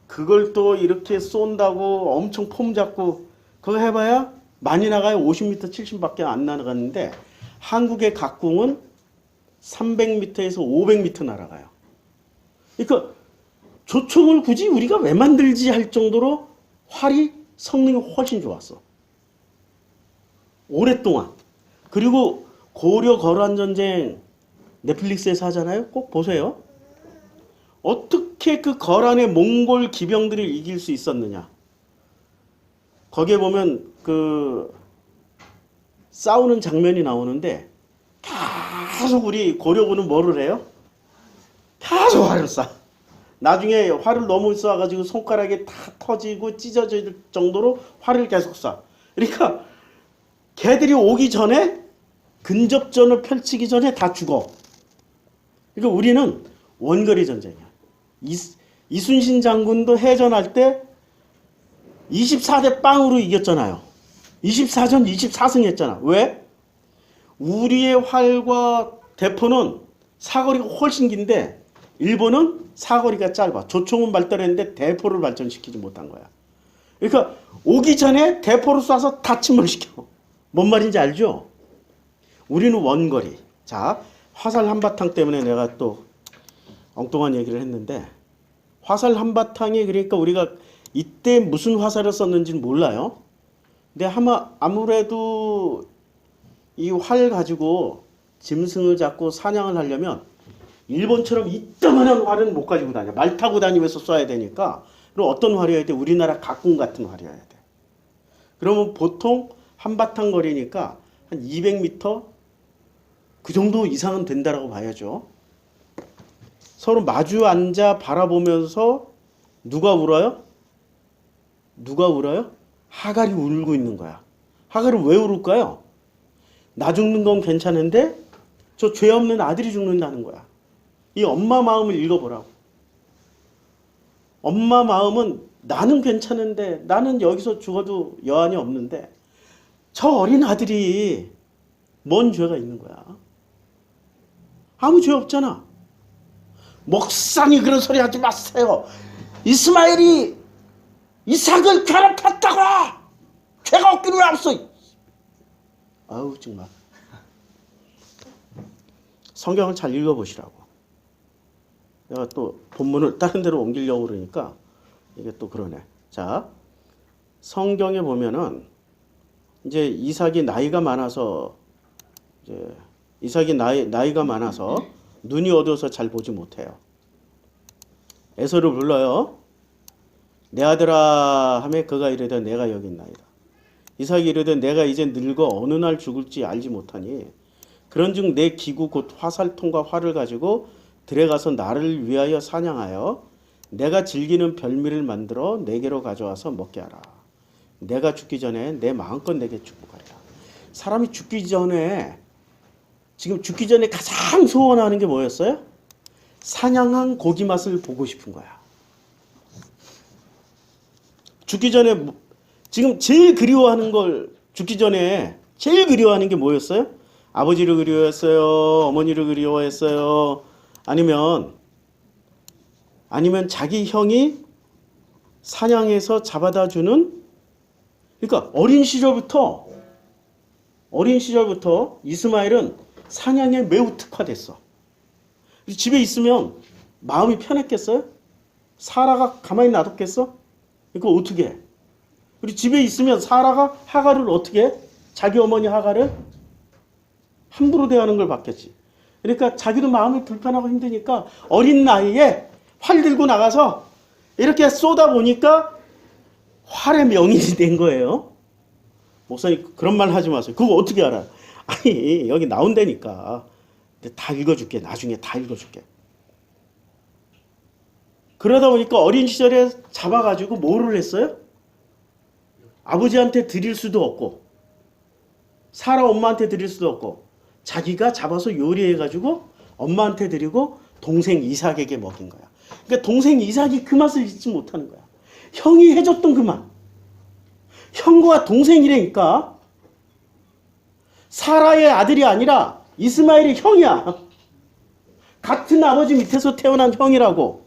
그걸 또 이렇게 쏜다고 엄청 폼 잡고 그거 해봐야 많이 나가요. 50m, 70밖에 안 나가는데 한국의 각궁은 300m에서 500m 날아가요. 그러니까 조총을 굳이 우리가 왜 만들지 할 정도로 활이 성능이 훨씬 좋았어. 오랫동안. 그리고 고려 거란전쟁 넷플릭스에서 하잖아요. 꼭 보세요. 어떻게 그 거란의 몽골 기병들을 이길 수 있었느냐. 거기에 보면 그 싸우는 장면이 나오는데 계속 우리 고려군은 뭐를 해요? 계속 활을 쏴. 나중에 활을 너무 쏴가지고 손가락이 다 터지고 찢어질 정도로 활을 계속 쏴. 그러니까 걔들이 오기 전에 근접전을 펼치기 전에 다 죽어. 그러니까 우리는 원거리 전쟁이야. 이순신 장군도 해전할 때 24대 0으로 이겼잖아요. 24전 24승 했잖아. 왜? 우리의 활과 대포는 사거리가 훨씬 긴데 일본은 사거리가 짧아. 조총은 발달했는데 대포를 발전시키지 못한 거야. 그러니까 오기 전에 대포를 쏴서 다 침몰시켜. 뭔 말인지 알죠? 우리는 원거리. 자, 화살 한바탕 때문에 내가 또 엉뚱한 얘기를 했는데 화살 한바탕이 그러니까 우리가 이때 무슨 화살을 썼는지는 몰라요. 근데 아무래도 이 활 가지고 짐승을 잡고 사냥을 하려면 일본처럼 이따만한 활은 못 가지고 다녀. 말 타고 다니면서 쏴야 되니까. 그럼 어떤 활이어야 돼? 우리나라 각군 같은 활이어야 돼. 그러면 보통 한바탕 거리니까 한 200m 그 정도 이상은 된다라고 봐야죠. 서로 마주 앉아 바라보면서 누가 울어요? 누가 울어요? 하갈이 울고 있는 거야. 하갈이 왜 울을까요? 나 죽는 건 괜찮은데 저 죄 없는 아들이 죽는다는 거야. 이 엄마 마음을 읽어보라고. 엄마 마음은 나는 괜찮은데 나는 여기서 죽어도 여한이 없는데 저 어린 아들이 뭔 죄가 있는 거야. 아무 죄 없잖아. 목사님 그런 소리 하지 마세요. 이스마엘이 이삭을 괴롭혔다고. 죄가 없기는 왜 없어. 아우 정말. 성경을 잘 읽어보시라고. 내가 또 본문을 다른 데로 옮기려고 그러니까 이게 또 그러네. 자, 성경에 보면은 이제 이삭이 나이가 많아서 눈이 어두워서 잘 보지 못해요. 에서를 불러요. 내 아들아 하매 그가 이르되 내가 여기 있나이다. 이삭이 이르되 내가 이제 늙어 어느 날 죽을지 알지 못하니 그런즉 내 기구 곧 화살통과 활을 가지고 들에 가서 나를 위하여 사냥하여 내가 즐기는 별미를 만들어 내게로 가져와서 먹게 하라. 내가 죽기 전에 내 마음껏 내게 축복하리라. 사람이 지금 죽기 전에 가장 소원하는 게 뭐였어요? 사냥한 고기 맛을 보고 싶은 거야. 죽기 전에 지금 제일 그리워하는 걸 죽기 전에 제일 그리워하는 게 뭐였어요? 아버지를 그리워했어요? 어머니를 그리워했어요? 아니면 자기 형이 사냥해서 잡아다 주는, 그러니까 어린 시절부터 이스마엘은 사냥에 매우 특화됐어. 집에 있으면 마음이 편했겠어요? 사라가 가만히 놔뒀겠어? 그러니까 어떻게 해? 우리 집에 있으면 사라가 하갈을 어떻게 해? 자기 어머니 하갈을 함부로 대하는 걸 봤겠지. 그러니까 자기도 마음이 불편하고 힘드니까 어린 나이에 활 들고 나가서 이렇게 쏘다 보니까 활의 명인이 된 거예요. 목사님 그런 말 하지 마세요. 그거 어떻게 알아? 아니 여기 나온다니까. 다 읽어줄게. 나중에 다 읽어줄게. 그러다 보니까 어린 시절에 잡아가지고 뭐를 했어요? 아버지한테 드릴 수도 없고 사라 엄마한테 드릴 수도 없고 자기가 잡아서 요리해가지고 엄마한테 드리고 동생 이삭에게 먹인 거야. 그러니까 동생 이삭이 그 맛을 잊지 못하는 거야. 형이 해줬던 그 맛. 형과 동생이라니까. 사라의 아들이 아니라 이스마엘의 형이야. 같은 아버지 밑에서 태어난 형이라고.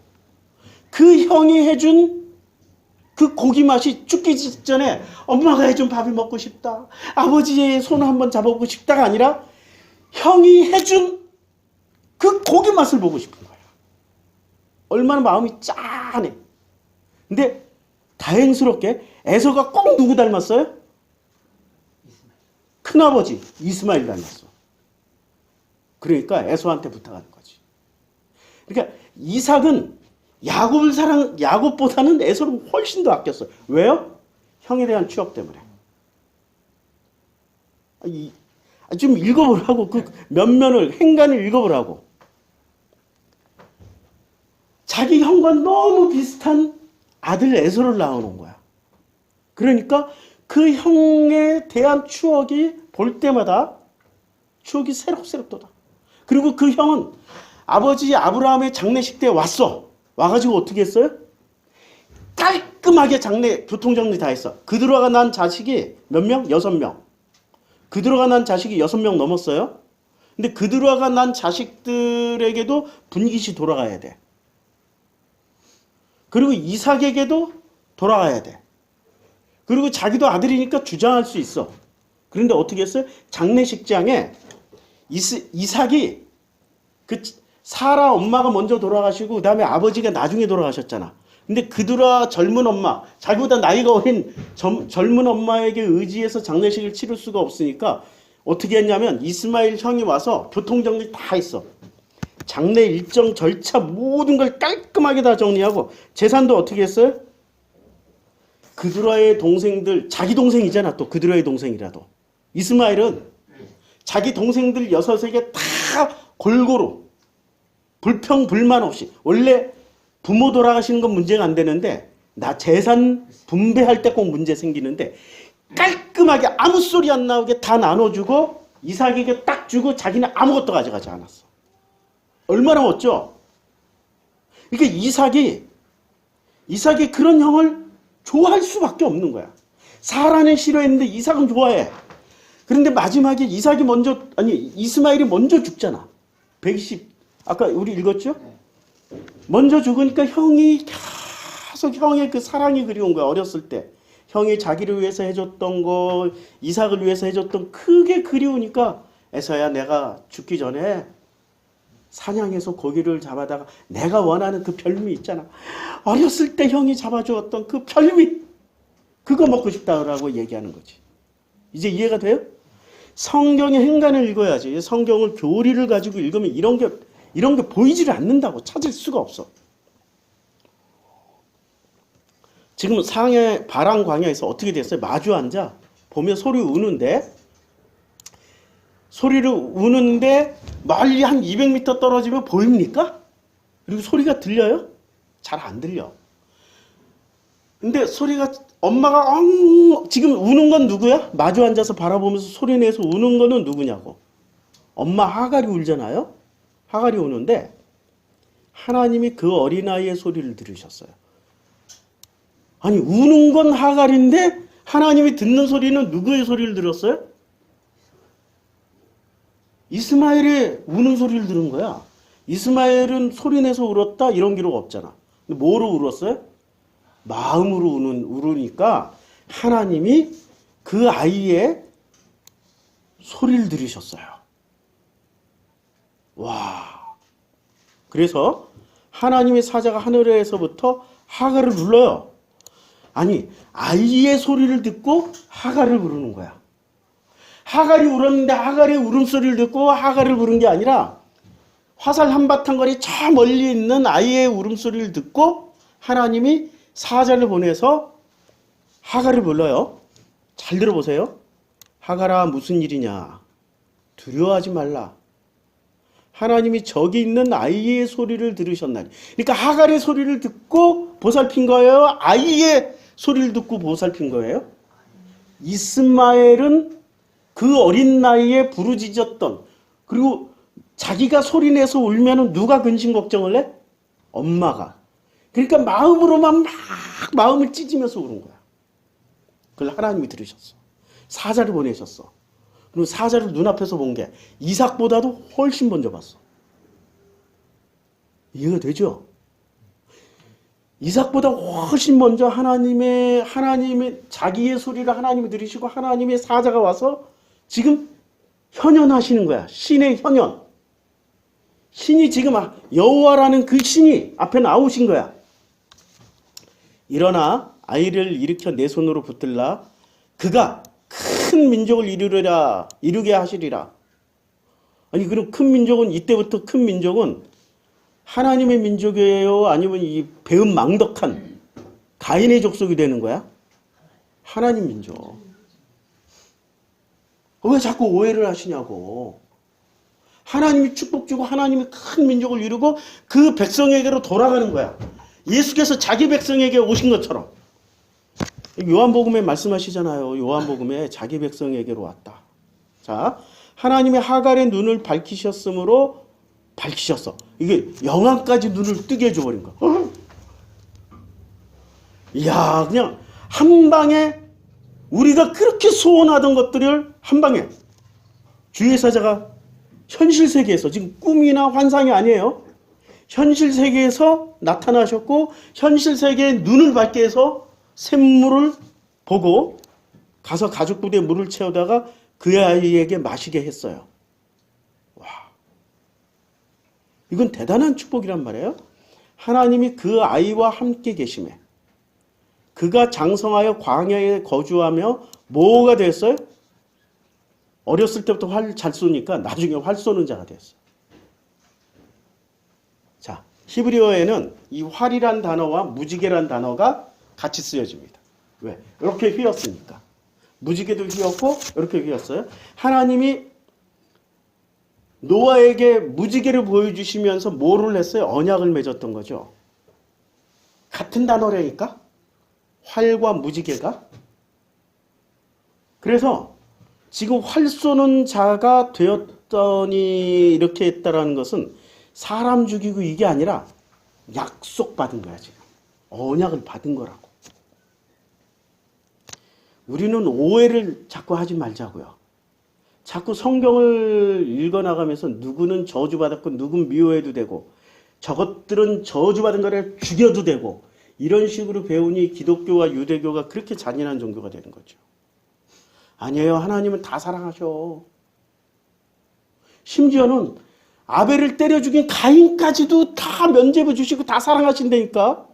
그 형이 해준 그 고기 맛이 죽기 전에 엄마가 해준 밥이 먹고 싶다. 아버지의 손을 한번 잡아보고 싶다가 아니라 형이 해준 그 고기 맛을 보고 싶은 거야. 얼마나 마음이 짠해. 근데 다행스럽게 에서가 꼭 누구 닮았어요? 큰아버지 이스마엘 닮았어. 그러니까 에서한테 부탁하는 거지. 그러니까 이삭은 야곱보다는 에서를 훨씬 더 아꼈어. 왜요? 형에 대한 추억 때문에. 좀 읽어보라고. 그 면면을 행간을 읽어보라고. 자기 형과 너무 비슷한 아들 에서를 낳아놓은 거야. 그러니까 그 형에 대한 추억이 볼 때마다 추억이 새록새록 돋아. 그리고 그 형은 아버지 아브라함의 장례식 때 왔어. 와가지고 어떻게 했어요? 깔끔하게 교통정리 다 했어. 그들어가 난 자식이 몇 명? 6명. 그들어가 난 자식이 6명 넘었어요. 근데 그드라가 난 자식들에게도 분깃이 돌아가야 돼. 그리고 이삭에게도 돌아가야 돼. 그리고 자기도 아들이니까 주장할 수 있어. 그런데 어떻게 했어요? 장례식장에 이삭이 그 사라 엄마가 먼저 돌아가시고 그 다음에 아버지가 나중에 돌아가셨잖아. 근데 그드라 젊은 엄마, 자기보다 나이가 어린 젊은 엄마에게 의지해서 장례식을 치를 수가 없으니까 어떻게 했냐면 이스마엘 형이 와서 교통정리 다 했어. 장례 일정 절차 모든 걸 깔끔하게 다 정리하고 재산도 어떻게 했어요? 그드라의 동생들, 자기 동생이잖아. 또 그드라의 동생이라도. 이스마엘은 자기 동생들 6에게 다 골고루 불평불만 없이, 원래 부모 돌아가시는 건 문제가 안 되는데 나 재산 분배할 때 꼭 문제 생기는데 깔끔하게 아무 소리 안 나오게 다 나눠주고 이삭에게 딱 주고 자기는 아무것도 가져가지 않았어. 얼마나 멋져. 그러니까 이삭이 그런 형을 좋아할 수밖에 없는 거야. 사라는 싫어했는데 이삭은 좋아해. 그런데 마지막에 이스마엘이 먼저 죽잖아. 120, 아까 우리 읽었죠? 먼저 죽으니까 형이 계속 형의 그 사랑이 그리운 거야. 어렸을 때 형이 자기를 위해서 해줬던 거, 이삭을 위해서 해줬던 그게 그리우니까 에서야 내가 죽기 전에 사냥해서 고기를 잡아다가 내가 원하는 그 별미 있잖아. 어렸을 때 형이 잡아주었던 그 별미, 그거 먹고 싶다라고 얘기하는 거지. 이제 이해가 돼요? 성경의 행간을 읽어야지. 성경을 교리를 가지고 읽으면 이런 게 보이지를 않는다고. 찾을 수가 없어. 지금 상해 바람 광야에서 어떻게 됐어요? 마주 앉아 보면 소리를 우는데 멀리 한 200m 떨어지면 보입니까? 그리고 소리가 들려요? 잘 안 들려. 근데 소리가 엄마가 지금 우는 건 누구야? 마주 앉아서 바라보면서 소리 내서 우는 거는 누구냐고. 엄마 하갈이 울잖아요. 하갈이 우는데 하나님이 그 어린아이의 소리를 들으셨어요. 아니 우는 건 하갈인데 하나님이 듣는 소리는 누구의 소리를 들었어요? 이스마엘의 우는 소리를 들은 거야. 이스마엘은 소리내서 울었다 이런 기록 없잖아. 근데 뭐로 울었어요? 마음으로 울으니까 하나님이 그 아이의 소리를 들으셨어요. 와. 그래서 하나님의 사자가 하늘에서부터 하갈을 불러요. 아니 아이의 소리를 듣고 하갈을 부르는 거야. 하갈이 울었는데 하갈의 울음소리를 듣고 하갈을 부른 게 아니라 화살 한바탕 거리 저 멀리 있는 아이의 울음소리를 듣고 하나님이 사자를 보내서 하갈을 불러요. 잘 들어보세요. 하갈아 무슨 일이냐. 두려워하지 말라. 하나님이 저기 있는 아이의 소리를 들으셨나니. 그러니까 하갈의 소리를 듣고 보살핀 거예요? 아이의 소리를 듣고 보살핀 거예요? 이스마엘은 그 어린 나이에 부르짖었던, 그리고 자기가 소리내서 울면은 누가 근심 걱정을 해? 엄마가. 그러니까 마음으로만 막 마음을 찢으면서 우는 거야. 그걸 하나님이 들으셨어. 사자를 보내셨어. 그리고 사자를 눈앞에서 본 게 이삭보다도 훨씬 먼저 봤어. 이해가 되죠? 이삭보다 훨씬 먼저 하나님의 자기의 소리를 하나님이 들으시고 하나님의 사자가 와서 지금 현현하시는 거야. 신의 현현. 신이 지금 여호와라는 그 신이 앞에 나오신 거야. 일어나 아이를 일으켜 내 손으로 붙들라. 그가 큰 민족을 이루게 하시리라. 아니 그럼 큰 민족은, 이때부터 큰 민족은 하나님의 민족이에요? 아니면 이 배은망덕한 가인의 족속이 되는 거야? 하나님 민족. 왜 자꾸 오해를 하시냐고. 하나님이 축복 주고 하나님이 큰 민족을 이루고 그 백성에게로 돌아가는 거야. 예수께서 자기 백성에게 오신 것처럼. 요한복음에 말씀하시잖아요. 요한복음에 자기 백성에게로 왔다. 자, 하나님이 하갈의 눈을 밝히셨으므로 밝히셨어. 이게 영안까지 눈을 뜨게 해줘버린 거야. 이야, 그냥 한 방에 우리가 그렇게 소원하던 것들을 한 방에 주의 사자가 현실 세계에서, 지금 꿈이나 환상이 아니에요. 현실 세계에서 나타나셨고 현실 세계에 눈을 밝게 해서 샘물을 보고 가서 가죽 부대에 물을 채우다가 그 아이에게 마시게 했어요. 와, 이건 대단한 축복이란 말이에요. 하나님이 그 아이와 함께 계심에 그가 장성하여 광야에 거주하며 뭐가 됐어요? 어렸을 때부터 활 잘 쏘니까 나중에 활 쏘는 자가 됐어요. 자, 히브리어에는 이 활이란 단어와 무지개란 단어가 같이 쓰여집니다. 왜? 이렇게 휘었으니까. 무지개도 휘었고 이렇게 휘었어요. 하나님이 노아에게 무지개를 보여주시면서 뭐를 했어요? 언약을 맺었던 거죠. 같은 단어라니까? 활과 무지개가. 그래서 지금 활 쏘는 자가 되었더니 이렇게 했다라는 것은 사람 죽이고 이게 아니라 약속받은 거야, 지금. 언약을 받은 거라고. 우리는 오해를 자꾸 하지 말자고요. 자꾸 성경을 읽어나가면서 누구는 저주받았고 누구는 미워해도 되고 저것들은 저주받은 거를 죽여도 되고 이런 식으로 배우니 기독교와 유대교가 그렇게 잔인한 종교가 되는 거죠. 아니에요. 하나님은 다 사랑하셔. 심지어는 아벨을 때려 죽인 가인까지도 다 면죄부 주시고 다 사랑하신다니까.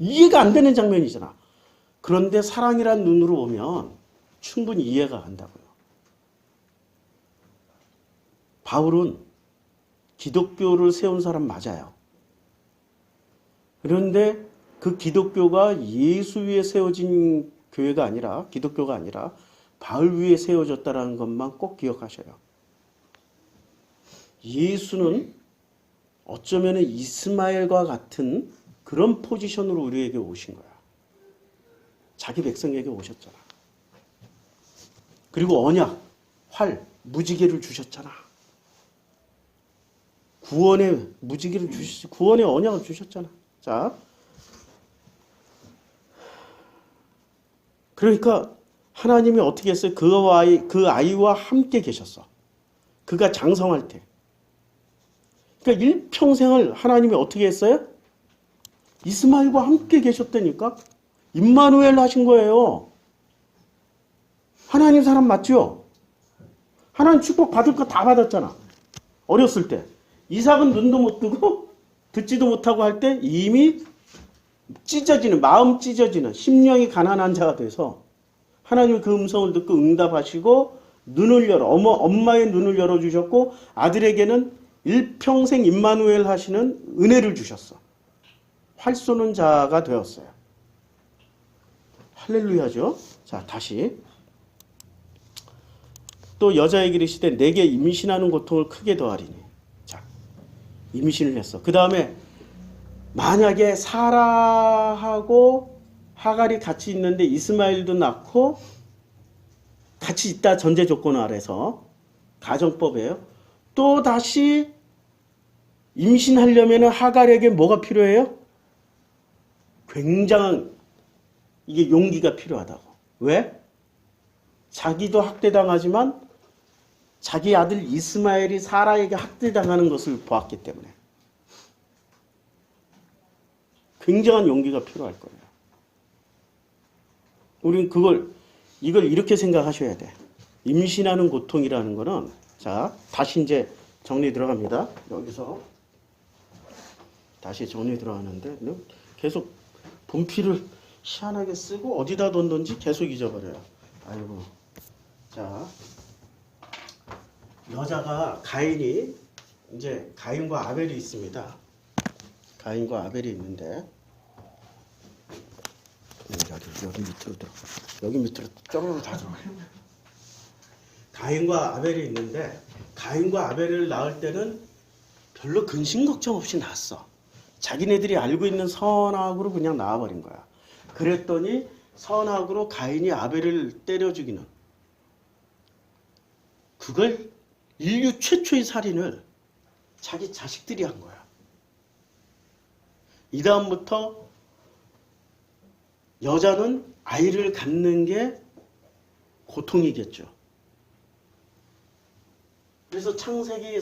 이해가 안 되는 장면이잖아. 그런데 사랑이란 눈으로 보면 충분히 이해가 간다고요. 바울은 기독교를 세운 사람 맞아요. 그런데 그 기독교가 예수 위에 세워진 교회가 아니라, 기독교가 아니라 바울 위에 세워졌다는 것만 꼭 기억하셔요. 예수는 어쩌면 이스마엘과 같은 그런 포지션으로 우리에게 오신 거야. 자기 백성에게 오셨잖아. 그리고 언약, 활, 무지개를 주셨잖아. 구원의 무지개를 주셨지, 구원의 언약을 주셨잖아. 자, 그러니까 하나님이 어떻게 했어요? 그 아이와 함께 계셨어. 그가 장성할 때. 그러니까 일평생을 하나님이 어떻게 했어요? 이스마엘과 함께 계셨다니까? 임마누엘 하신 거예요. 하나님 사람 맞죠? 하나님 축복 받을 거 다 받았잖아. 어렸을 때. 이삭은 눈도 못 뜨고 듣지도 못하고 할 때 이미 찢어지는, 마음 찢어지는, 심령이 가난한 자가 돼서 하나님이 그 음성을 듣고 응답하시고 눈을 열어, 엄마의 눈을 열어주셨고 아들에게는 일평생 임마누엘 하시는 은혜를 주셨어. 활 쏘는 자가 되었어요. 할렐루야죠. 자, 다시. 또 여자에게 이르시되 내게 임신하는 고통을 크게 더하리니. 자, 임신을 했어. 그 다음에 만약에 사라하고 하갈이 같이 있는데 이스마엘도 낳고 같이 있다 전제 조건 아래서 가정법이에요. 또 다시 임신하려면 하갈에게 뭐가 필요해요? 굉장한 이게 용기가 필요하다고. 왜? 자기도 학대당하지만 자기 아들 이스마엘이 사라에게 학대당하는 것을 보았기 때문에 굉장한 용기가 필요할 거예요. 우리는 이걸 이렇게 생각하셔야 돼. 임신하는 고통이라는 거는, 자, 다시 이제 정리 들어갑니다. 여기서 다시 정리 들어가는데 계속 분필을 희한하게 쓰고 어디다 뒀는지 계속 잊어버려요. 아이고. 자, 여자가 가인이, 이제 가인과 아벨이 있습니다. 가인과 아벨이 있는데 여기 밑으로 들어. 여기 밑으로 쪼르르 다 들어. 가인과 아벨이 있는데 가인과 아벨을 낳을 때는 별로 근심 걱정 없이 낳았어. 자기네들이 알고 있는 선악으로 그냥 낳아버린 거야. 그랬더니 선악으로 가인이 아벨을 때려 죽이는, 그걸 인류 최초의 살인을 자기 자식들이 한 거야. 이 다음부터 여자는 아이를 갖는 게 고통이겠죠. 그래서 창세기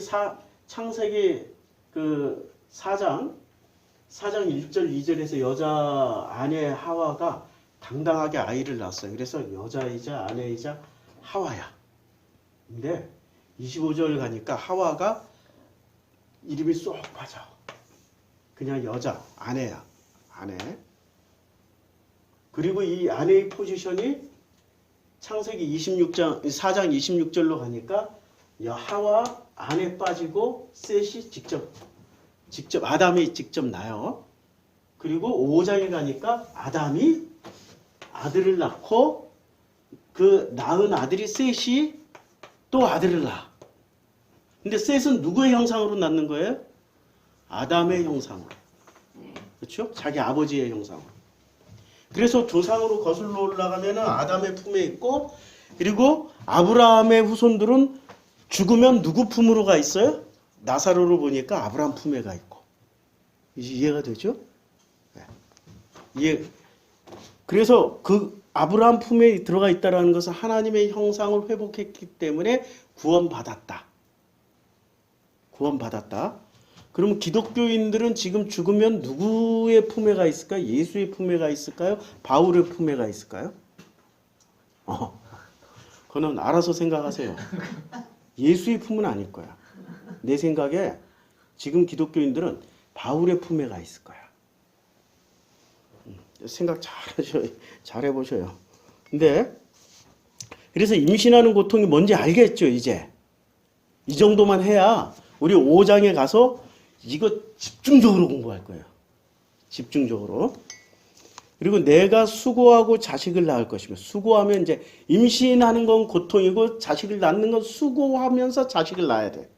그 4장 1절 2절에서 여자 아내 하와가 당당하게 아이를 낳았어요. 그래서 여자이자 아내이자 하와야. 근데 25절 가니까 하와가 이름이 쏙 빠져. 그냥 여자, 아내야. 아내. 그리고 이 아내의 포지션이 창세기 4장 26절로 가니까 하와 아내 빠지고 셋이 직접 아담이 직접 낳아요. 그리고 5장에 가니까 아담이 아들을 낳고 그 낳은 아들이 셋이 또 아들을 낳아. 근데 셋은 누구의 형상으로 낳는 거예요? 아담의 형상으로. 그렇죠? 자기 아버지의 형상으로. 그래서 조상으로 거슬러 올라가면은 아담의 품에 있고, 그리고 아브라함의 후손들은 죽으면 누구 품으로 가 있어요? 나사로를 보니까 아브라함 품에 가 있고. 이제 이해가 되죠? 네. 그래서 그 아브라함 품에 들어가 있다는 것은 하나님의 형상을 회복했기 때문에 구원받았다. 그러면 기독교인들은 지금 죽으면 누구의 품에 가 있을까요? 예수의 품에 가 있을까요? 바울의 품에 가 있을까요? 그거는 알아서 생각하세요. 예수의 품은 아닐 거야. 내 생각에 지금 기독교인들은 바울의 품에 가 있을 거야. 생각 잘 해보셔요. 근데 그래서 임신하는 고통이 뭔지 알겠죠, 이제. 이 정도만 해야 우리 5장에 가서 이거 집중적으로 공부할 거예요. 집중적으로. 그리고 내가 수고하고 자식을 낳을 것이며, 수고하면 이제 임신하는 건 고통이고 자식을 낳는 건 수고하면서 자식을 낳아야 돼.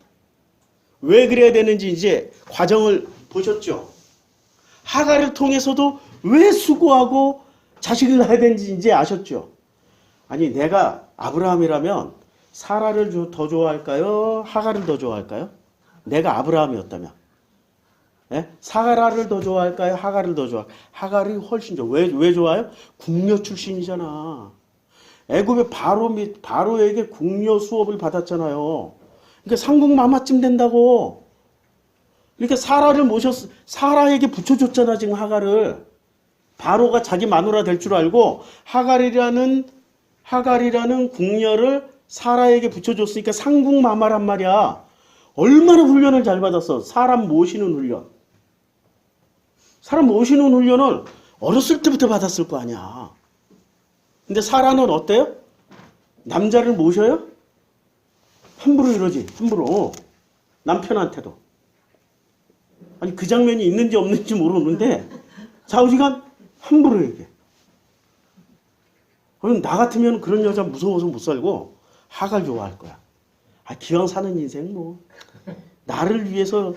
왜 그래야 되는지 이제 과정을 보셨죠? 하갈을 통해서도 왜 수고하고 자식을 낳아야 되는지 이제 아셨죠? 아니, 내가 아브라함이라면 사라를 더 좋아할까요? 하갈을 더 좋아할까요? 내가 아브라함이었다면. 예? 사라를 더 좋아할까요? 하갈을 더 좋아할까요? 하갈이 훨씬 좋아. 왜 좋아요? 궁녀 출신이잖아. 애굽의 바로에게 궁녀 수업을 받았잖아요. 그러니까 상궁마마쯤 된다고. 그러니까 사라를 사라에게 붙여줬잖아, 지금 하갈을. 바로가 자기 마누라 될 줄 알고 하갈이라는 궁녀를 사라에게 붙여줬으니까 상궁마마란 말이야. 얼마나 훈련을 잘 받았어. 사람 모시는 훈련. 사람 모시는 훈련을 어렸을 때부터 받았을 거 아니야. 근데 사라는 어때요? 남자를 모셔요? 함부로 이러지. 함부로. 남편한테도. 아니, 그 장면이 있는지 없는지 모르는데 좌우지간 함부로 얘기해. 그럼 나 같으면 그런 여자 무서워서 못 살고 하갈 좋아할 거야. 기왕 사는 인생 뭐 나를 위해서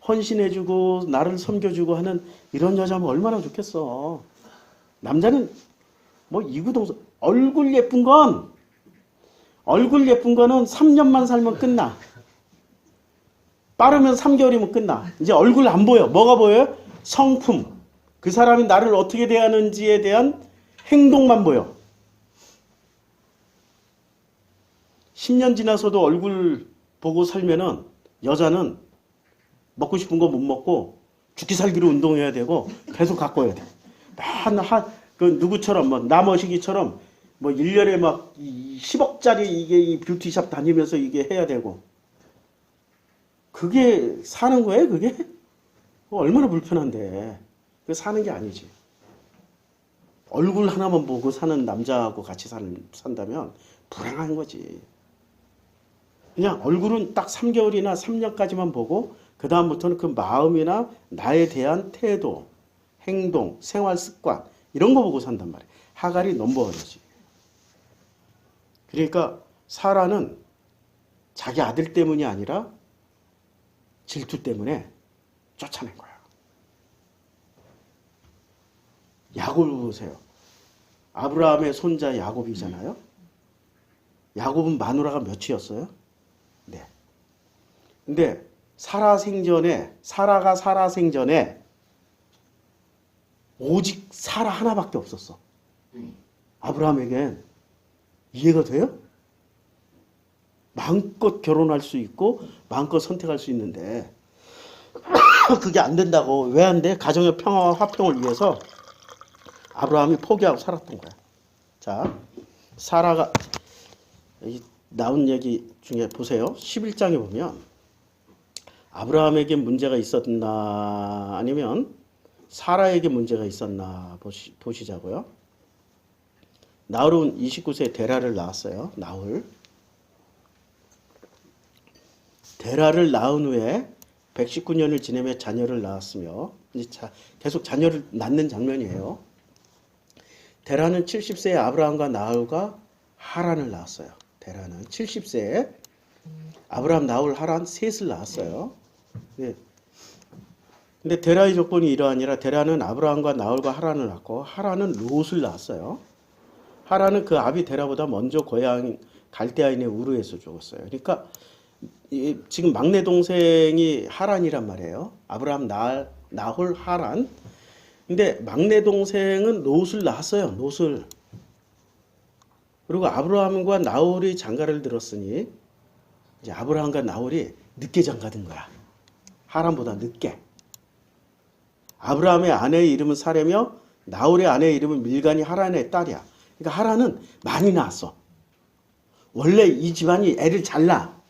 헌신해주고 나를 섬겨주고 하는 이런 여자면 얼마나 좋겠어. 남자는 뭐 이구동성. 얼굴 예쁜 거는 3년만 살면 끝나. 빠르면 3개월이면 끝나. 이제 얼굴 안 보여. 뭐가 보여요? 성품. 그 사람이 나를 어떻게 대하는지에 대한 행동만 보여. 10년 지나서도 얼굴 보고 살면은 여자는 먹고 싶은 거 못 먹고 죽기 살기로 운동해야 되고 계속 가꿔야 돼. 그 누구처럼 뭐 나머시기처럼 뭐 1년에 막 10억짜리 이게 이 뷰티샵 다니면서 이게 해야 되고. 그게 사는 거예요, 그게? 얼마나 불편한데. 그게 사는 게 아니지. 얼굴 하나만 보고 사는 남자하고 같이 산다면 불행한 거지. 그냥 얼굴은 딱 3개월이나 3년까지만 보고 그 다음부터는 그 마음이나 나에 대한 태도, 행동, 생활 습관 이런 거 보고 산단 말이야. 하갈이 넘버원이지. 그러니까 사라는 자기 아들 때문이 아니라 질투 때문에 쫓아낸 거야. 야곱을 보세요. 아브라함의 손자 야곱이잖아요. 야곱은 마누라가 몇이었어요? 네. 근데 사라가 살아 생전에 오직 사라 하나밖에 없었어. 아브라함에겐. 이해가 돼요? 마음껏 결혼할 수 있고 마음껏 선택할 수 있는데 그게 안 된다고. 왜 안 돼? 가정의 평화와 화평을 위해서 아브라함이 포기하고 살았던 거야. 자, 사라가 나온 얘기 중에 보세요. 11장에 보면 아브라함에게 문제가 있었나 아니면 사라에게 문제가 있었나 보시자고요. 나홀은 29세에 데라를 낳았어요. 나홀. 데라를 낳은 후에 119년을 지내며 자녀를 낳았으며 이제 계속 자녀를 낳는 장면이에요. 데라는 70세에 아브라함과 나홀과 하란을 낳았어요. 데라는 70세에 아브라함, 나홀, 하란 셋을 낳았어요. 네. 근데 데라의 조건이 이러하니라. 데라는 아브라함과 나홀과 하란을 낳고 하란은 롯을 낳았어요. 하란은 그 아비 데라보다 먼저 고향 갈대아인의 우르에서 죽었어요. 그러니까 지금 막내 동생이 하란이란 말이에요. 아브라함, 나홀, 하란. 근데 막내 동생은 롯을 낳았어요. 롯을. 그리고 아브라함과 나홀이 장가를 들었으니 이제 아브라함과 나홀이 늦게 장가든 거야. 하란보다 늦게. 아브라함의 아내의 이름은 사레며 나홀의 아내의 이름은 밀간이 하란의 딸이야. 그러니까 하란은 많이 낳았어. 원래 이 집안이 애를 잘 낳아.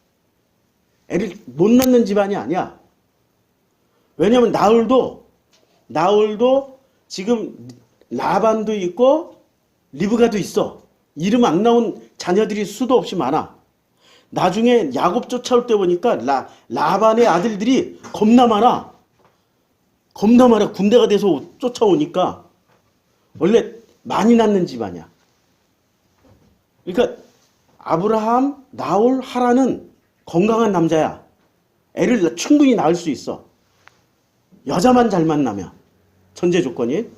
애를 못 낳는 집안이 아니야. 왜냐면 나홀도 지금 라반도 있고 리브가도 있어. 이름 안 나온 자녀들이 수도 없이 많아. 나중에 야곱 쫓아올 때 보니까 라반의 아들들이 겁나 많아. 겁나 많아. 군대가 돼서 쫓아오니까. 원래 많이 낳는 집안이야. 그러니까 아브라함, 나홀, 하란은 건강한 남자야. 애를 충분히 낳을 수 있어. 여자만 잘 만나면. 전제 조건이.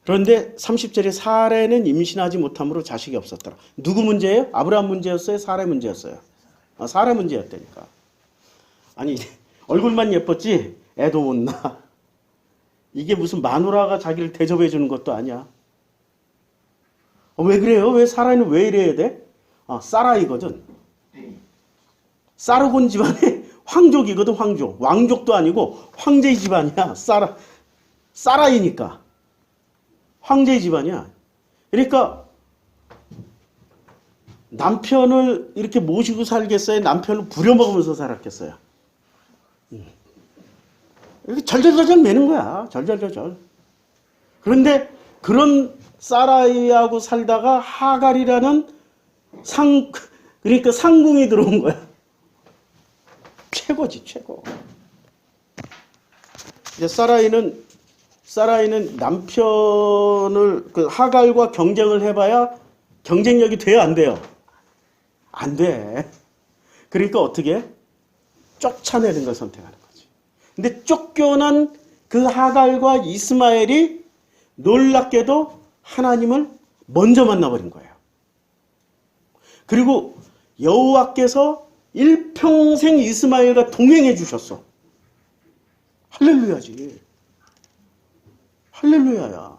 그런데 30절에 사레는 임신하지 못함으로 자식이 없었더라. 누구 문제예요? 아브라함 문제였어요? 사레 문제였어요? 사레 문제였다니까. 아니 얼굴만 예뻤지 애도 못 낳아. 이게 무슨 마누라가 자기를 대접해 주는 것도 아니야. 왜 그래요? 왜 사라는 왜 이래야 돼? 사라이거든. 사르곤 집안의 황족이거든. 황족. 왕족도 아니고 황제의 집안이야. 사라이니까. 황제의 집안이야. 그러니까 남편을 이렇게 모시고 살겠어요? 남편을 부려먹으면서 살았겠어요? 이렇게 절절절절 매는 거야. 절절절절. 그런데 그런 사라이하고 살다가 하갈이라는 그러니까 상궁이 들어온 거야. 최고지, 최고. 이제 사라이는 남편을 하갈과 경쟁을 해봐야 경쟁력이 돼요, 안 돼요? 안 돼. 그러니까 어떻게? 쫓아내는 걸 선택하는 거지. 근데 쫓겨난 그 하갈과 이스마엘이 놀랍게도 하나님을 먼저 만나버린 거예요. 그리고 여호와께서 일평생 이스마엘과 동행해 주셨어. 할렐루야지. 할렐루야야.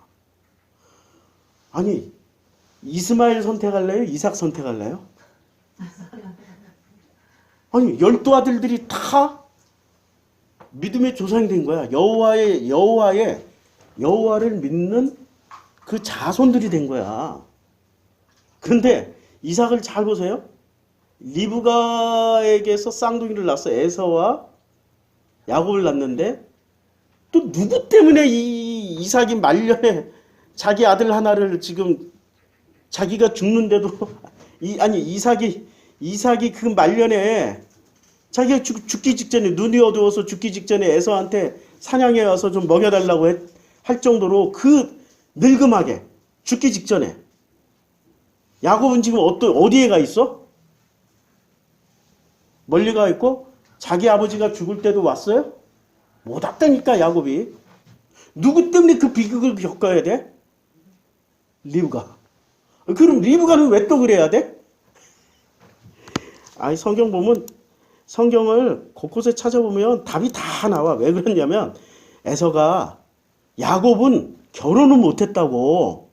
아니 이스마엘 선택할래요? 이삭 선택할래요? 아니 12아들들이 다 믿음의 조상이 된 거야. 여호와를 믿는 그 자손들이 된 거야. 그런데 이삭을 잘 보세요. 리브가에게서 쌍둥이를 낳아서 에서와 야곱을 낳는데 또 누구 때문에 이 이삭이 말년에 자기 아들 하나를 지금 자기가 죽는데도 이삭이 그 말년에 자기가 죽기 직전에 눈이 어두워서 죽기 직전에 에서한테 사냥해 와서 좀 먹여달라고 할 정도로 그 늙음하게 죽기 직전에 야곱은 지금 어디에 가 있어? 멀리 가 있고 자기 아버지가 죽을 때도 왔어요? 못 왔다니까 야곱이. 누구 때문에 그 비극을 겪어야 돼? 리브가. 그럼 리브가는 왜 또 그래야 돼? 아니 성경 보면 성경을 곳곳에 찾아보면 답이 다 나와. 왜 그러냐면 에서가 야곱은 결혼을 못했다고.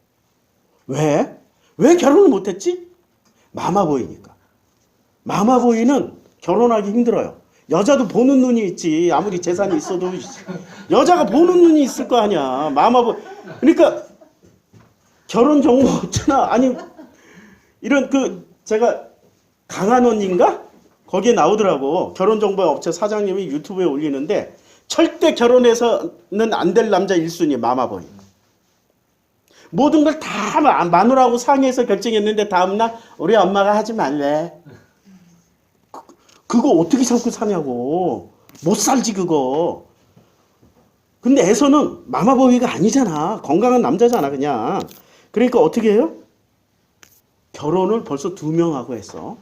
왜 결혼을 못했지? 마마보이니까. 마마보이는 결혼하기 힘들어요. 여자도 보는 눈이 있지. 아무리 재산이 있어도 여자가 보는 눈이 있을 거 아니야. 마마보이. 그러니까 결혼 정보 없잖아. 아니 이런 제가 강한언니인가? 거기에 나오더라고. 결혼정보업체 사장님이 유튜브에 올리는데 절대 결혼해서는 안 될 남자 1순위 마마보이. 모든 걸 다 마누라하고 상의해서 결정했는데 다음날 우리 엄마가 하지 말래. 그거 어떻게 참고 사냐고. 못 살지 그거. 근데 애서는 마마보이가 아니잖아. 건강한 남자잖아 그냥. 그러니까 어떻게 해요? 결혼을 벌써 2명하고 했어.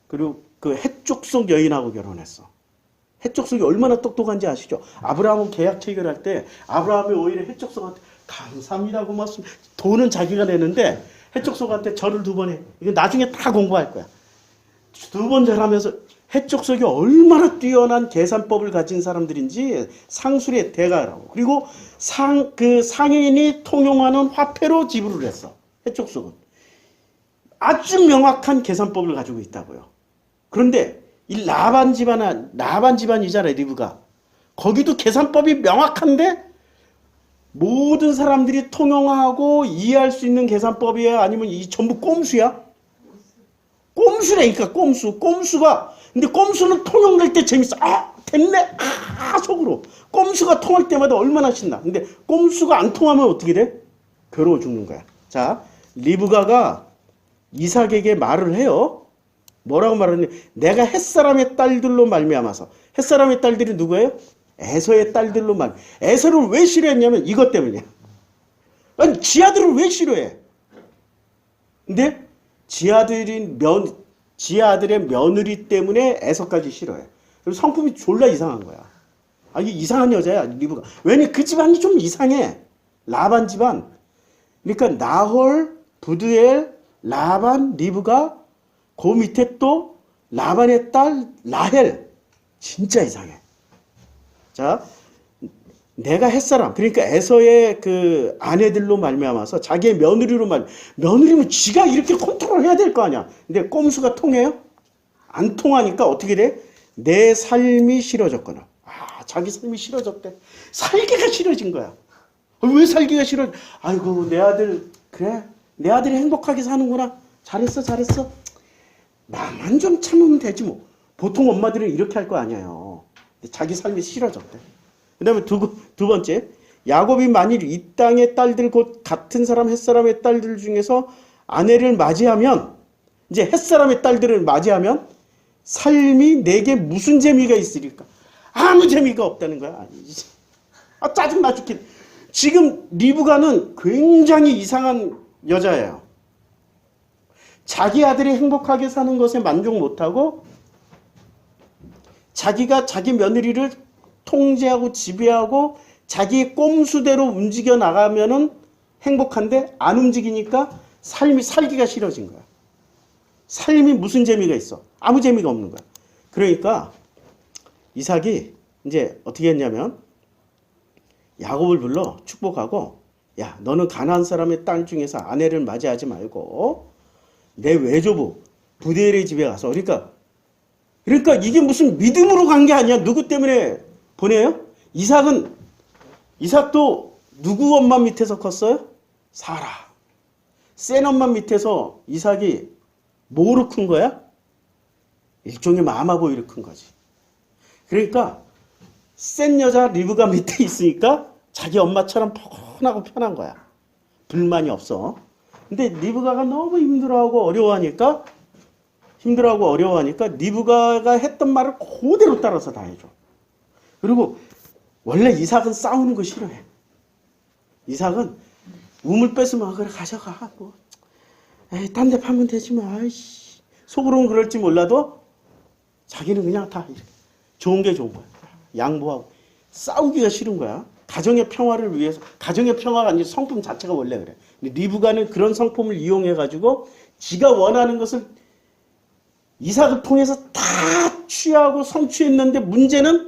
그리고 그 해족속 여인하고 결혼했어. 해족속이 얼마나 똑똑한지 아시죠? 아브라함은 계약 체결할 때 아브라함이 오히려 해족속한테 감사합니다 고맙습니다. 돈은 자기가 내는데 해족속한테 절을 2번 해. 이거 나중에 다 공부할 거야. 2번 절하면서 해족속이 얼마나 뛰어난 계산법을 가진 사람들인지 상술의 대가라고. 그리고 상인이 통용하는 화폐로 지불을 했어. 해족속은. 아주 명확한 계산법을 가지고 있다고요. 그런데 이 라반 집안이잖아요, 리브가. 거기도 계산법이 명확한데 모든 사람들이 통용하고 이해할 수 있는 계산법이야? 아니면 이 전부 꼼수야? 꼼수라니까, 꼼수. 꼼수가. 근데 꼼수는 통용될 때 재밌어. 아, 됐네. 속으로. 꼼수가 통할 때마다 얼마나 신나. 근데 꼼수가 안 통하면 어떻게 돼? 괴로워 죽는 거야. 자, 리브가가 이삭에게 말을 해요. 뭐라고 말하니? 내가 햇사람의 딸들로 말미암아서. 햇사람의 딸들이 누구예요? 에서의 딸들로 에서를 왜 싫어했냐면 이것 때문이야. 아니, 지 아들을 왜 싫어해? 근데 지 아들의 며느리 때문에 에서까지 싫어해. 그리고 성품이 졸라 이상한 거야. 아, 이게 이상한 여자야, 리브가. 왜냐면 그 집안이 좀 이상해. 라반 집안. 그러니까 나홀, 부드엘, 라반, 리브가, 그 밑에 또 라반의 딸 라헬. 진짜 이상해. 자, 내가 햇사람, 그러니까 에서의 그 아내들로 말미암아서 자기의 며느리면 지가 이렇게 컨트롤해야 될 거 아니야. 근데 꼼수가 통해요? 안 통하니까 어떻게 돼? 내 삶이 싫어졌거나. 아, 자기 삶이 싫어졌대. 살기가 싫어진 거야. 왜 살기가 싫어? 아이고, 내 아들, 그래. 내 아들이 행복하게 사는구나. 잘했어. 나만 좀 참으면 되지 뭐. 보통 엄마들은 이렇게 할 거 아니에요. 자기 삶이 싫어졌대. 그 다음에 두 번째, 야곱이 만일 이 땅의 딸들 곧 같은 사람 햇사람의 딸들 중에서 아내를 맞이하면, 이제 햇사람의 딸들을 맞이하면 삶이 내게 무슨 재미가 있으리까? 아무 재미가 없다는 거야. 아, 짜증나 죽겠네. 지금 리브가는 굉장히 이상한 여자예요. 자기 아들이 행복하게 사는 것에 만족 못하고 자기가 자기 며느리를 통제하고 지배하고 자기의 꼼수대로 움직여 나가면은 행복한데 안 움직이니까 삶이 살기가 싫어진 거야. 삶이 무슨 재미가 있어? 아무 재미가 없는 거야. 그러니까 이삭이 이제 어떻게 했냐면 야곱을 불러 축복하고, 야, 너는 가나안 사람의 딸 중에서 아내를 맞이하지 말고 내 외조부 부데엘의 집에 가서, 그러니까 이게 무슨 믿음으로 간 게 아니야. 누구 때문에 보내요? 이삭도 누구 엄마 밑에서 컸어요? 사라. 센 엄마 밑에서 이삭이 뭐로 큰 거야? 일종의 마마보이로 큰 거지. 그러니까 센 여자 리브가 밑에 있으니까 자기 엄마처럼 포근하고 편한 거야. 불만이 없어. 근데 리브가가 너무 힘들어하고 어려워하니까 리브가가 했던 말을 그대로 따라서 다 해줘. 그리고 원래 이삭은 싸우는 거 싫어해. 이삭은 우물 뺏으면 그래 가져가. 뭐. 에이, 딴 데 파면 되지 뭐. 아이씨. 속으로는 그럴지 몰라도 자기는 그냥 다 이렇게 좋은 게 좋은 거야. 양보하고. 싸우기가 싫은 거야. 가정의 평화를 위해서. 가정의 평화가 아니라 성품 자체가 원래 그래. 근데 리브가는 그런 성품을 이용해가지고 지가 원하는 것을 이삭을 통해서 다 취하고 성취했는데 문제는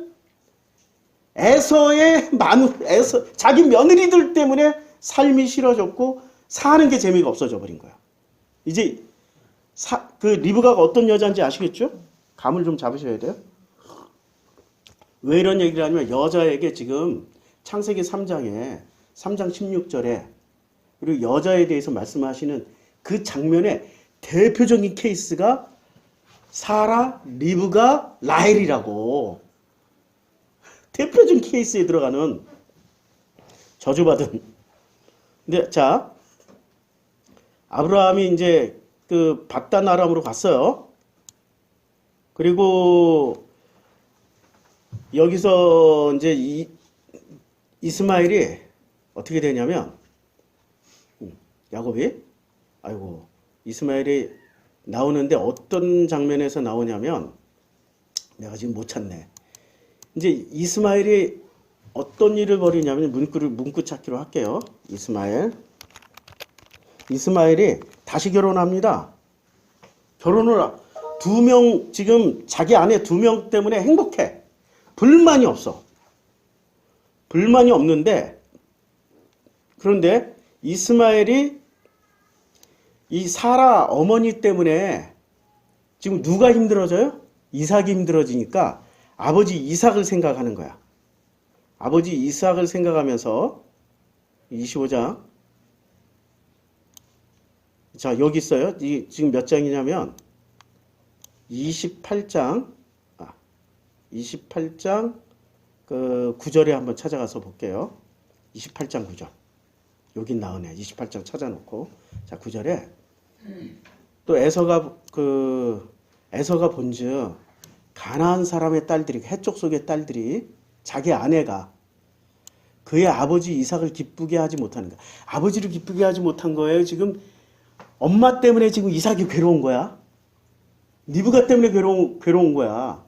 자기 며느리들 때문에 삶이 싫어졌고 사는 게 재미가 없어져 버린 거야. 이제 그 리브가가 어떤 여자인지 아시겠죠? 감을 좀 잡으셔야 돼요. 왜 이런 얘기를 하냐면 여자에게 지금 창세기 3장에 3장 16절에 그리고 여자에 대해서 말씀하시는 그 장면의 대표적인 케이스가 사라, 리브가, 라헬이라고 대표적인 케이스에 들어가는 저주받은. 근데 자, 아브라함이 이제 그 바단 아람으로 갔어요. 그리고 여기서 이제 이스마엘이 어떻게 되냐면 야곱이 이스마엘이 나오는데 어떤 장면에서 나오냐면 내가 지금 못 찾네. 이제 이스마엘이 어떤 일을 벌이냐면 문구 찾기로 할게요. 이스마엘이 다시 결혼합니다. 결혼을 지금 자기 아내 2명 때문에 행복해. 불만이 없어. 불만이 없는데 그런데 이스마엘이 이 사라 어머니 때문에 지금 누가 힘들어져요? 이삭이 힘들어지니까 아버지 이삭을 생각하는 거야. 아버지 이삭을 생각하면서 25장 자 여기 있어요. 지금 몇 장이냐면 28장 그 9절에 한번 찾아가서 볼게요. 28장 9절. 여긴 나오네. 28장 찾아놓고 자 9절에 또 에서가 본즉 가나안 사람의 딸들이 해쪽 속의 딸들이 자기 아내가 그의 아버지 이삭을 기쁘게 하지 못하는 거야. 아버지를 기쁘게 하지 못한 거예요. 지금 엄마 때문에 지금 이삭이 괴로운 거야. 리브가 때문에 괴로운 거야.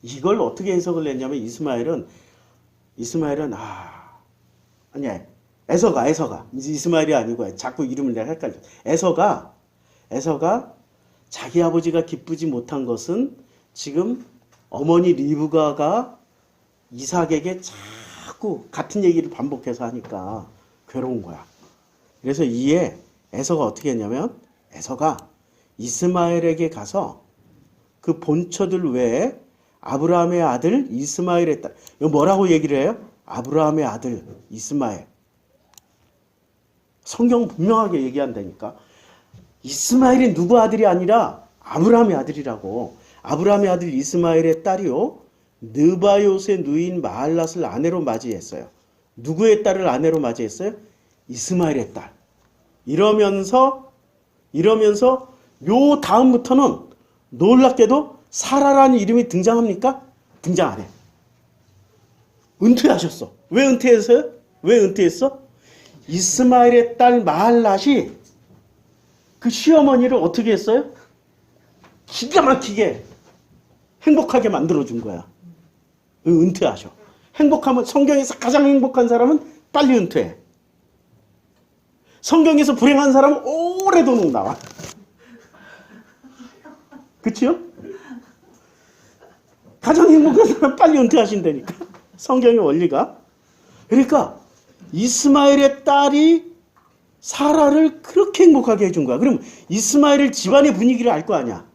이걸 어떻게 해석을 했냐면 이스마엘은 아니야. 에서가 이스마엘이 아니고 자꾸 이름을 내가 헷갈려. 에서가 자기 아버지가 기쁘지 못한 것은 지금 어머니 리브가가 이삭에게 자꾸 같은 얘기를 반복해서 하니까 괴로운 거야. 그래서 이에 에서가 어떻게 했냐면 에서가 이스마엘에게 가서 그 본처들 외에 아브라함의 아들 이스마엘의 딸. 이거 뭐라고 얘기를 해요? 아브라함의 아들 이스마엘. 성경 분명하게 얘기한다니까. 이스마엘이 누구 아들이 아니라 아브라함의 아들이라고. 아브라함의 아들 이스마엘의 딸이요. 느바요스의 누인 마할랏을 아내로 맞이했어요. 누구의 딸을 아내로 맞이했어요? 이스마엘의 딸. 이러면서 요 다음부터는 놀랍게도 사라라는 이름이 등장합니까? 등장 안 해. 은퇴하셨어. 왜 은퇴했어요? 왜 은퇴했어? 이스마엘의 딸 마할랏이 그 시어머니를 어떻게 했어요? 기가 막히게 행복하게 만들어준 거야. 은퇴하셔. 행복하면 성경에서 가장 행복한 사람은 빨리 은퇴해. 성경에서 불행한 사람은 오래도록 나와. 그치요? 가장 행복한 사람은 빨리 은퇴하신다니까. 성경의 원리가. 그러니까 이스마엘의 딸이 사라를 그렇게 행복하게 해준 거야. 그럼 이스마엘 집안의 분위기를 알 거 아니야.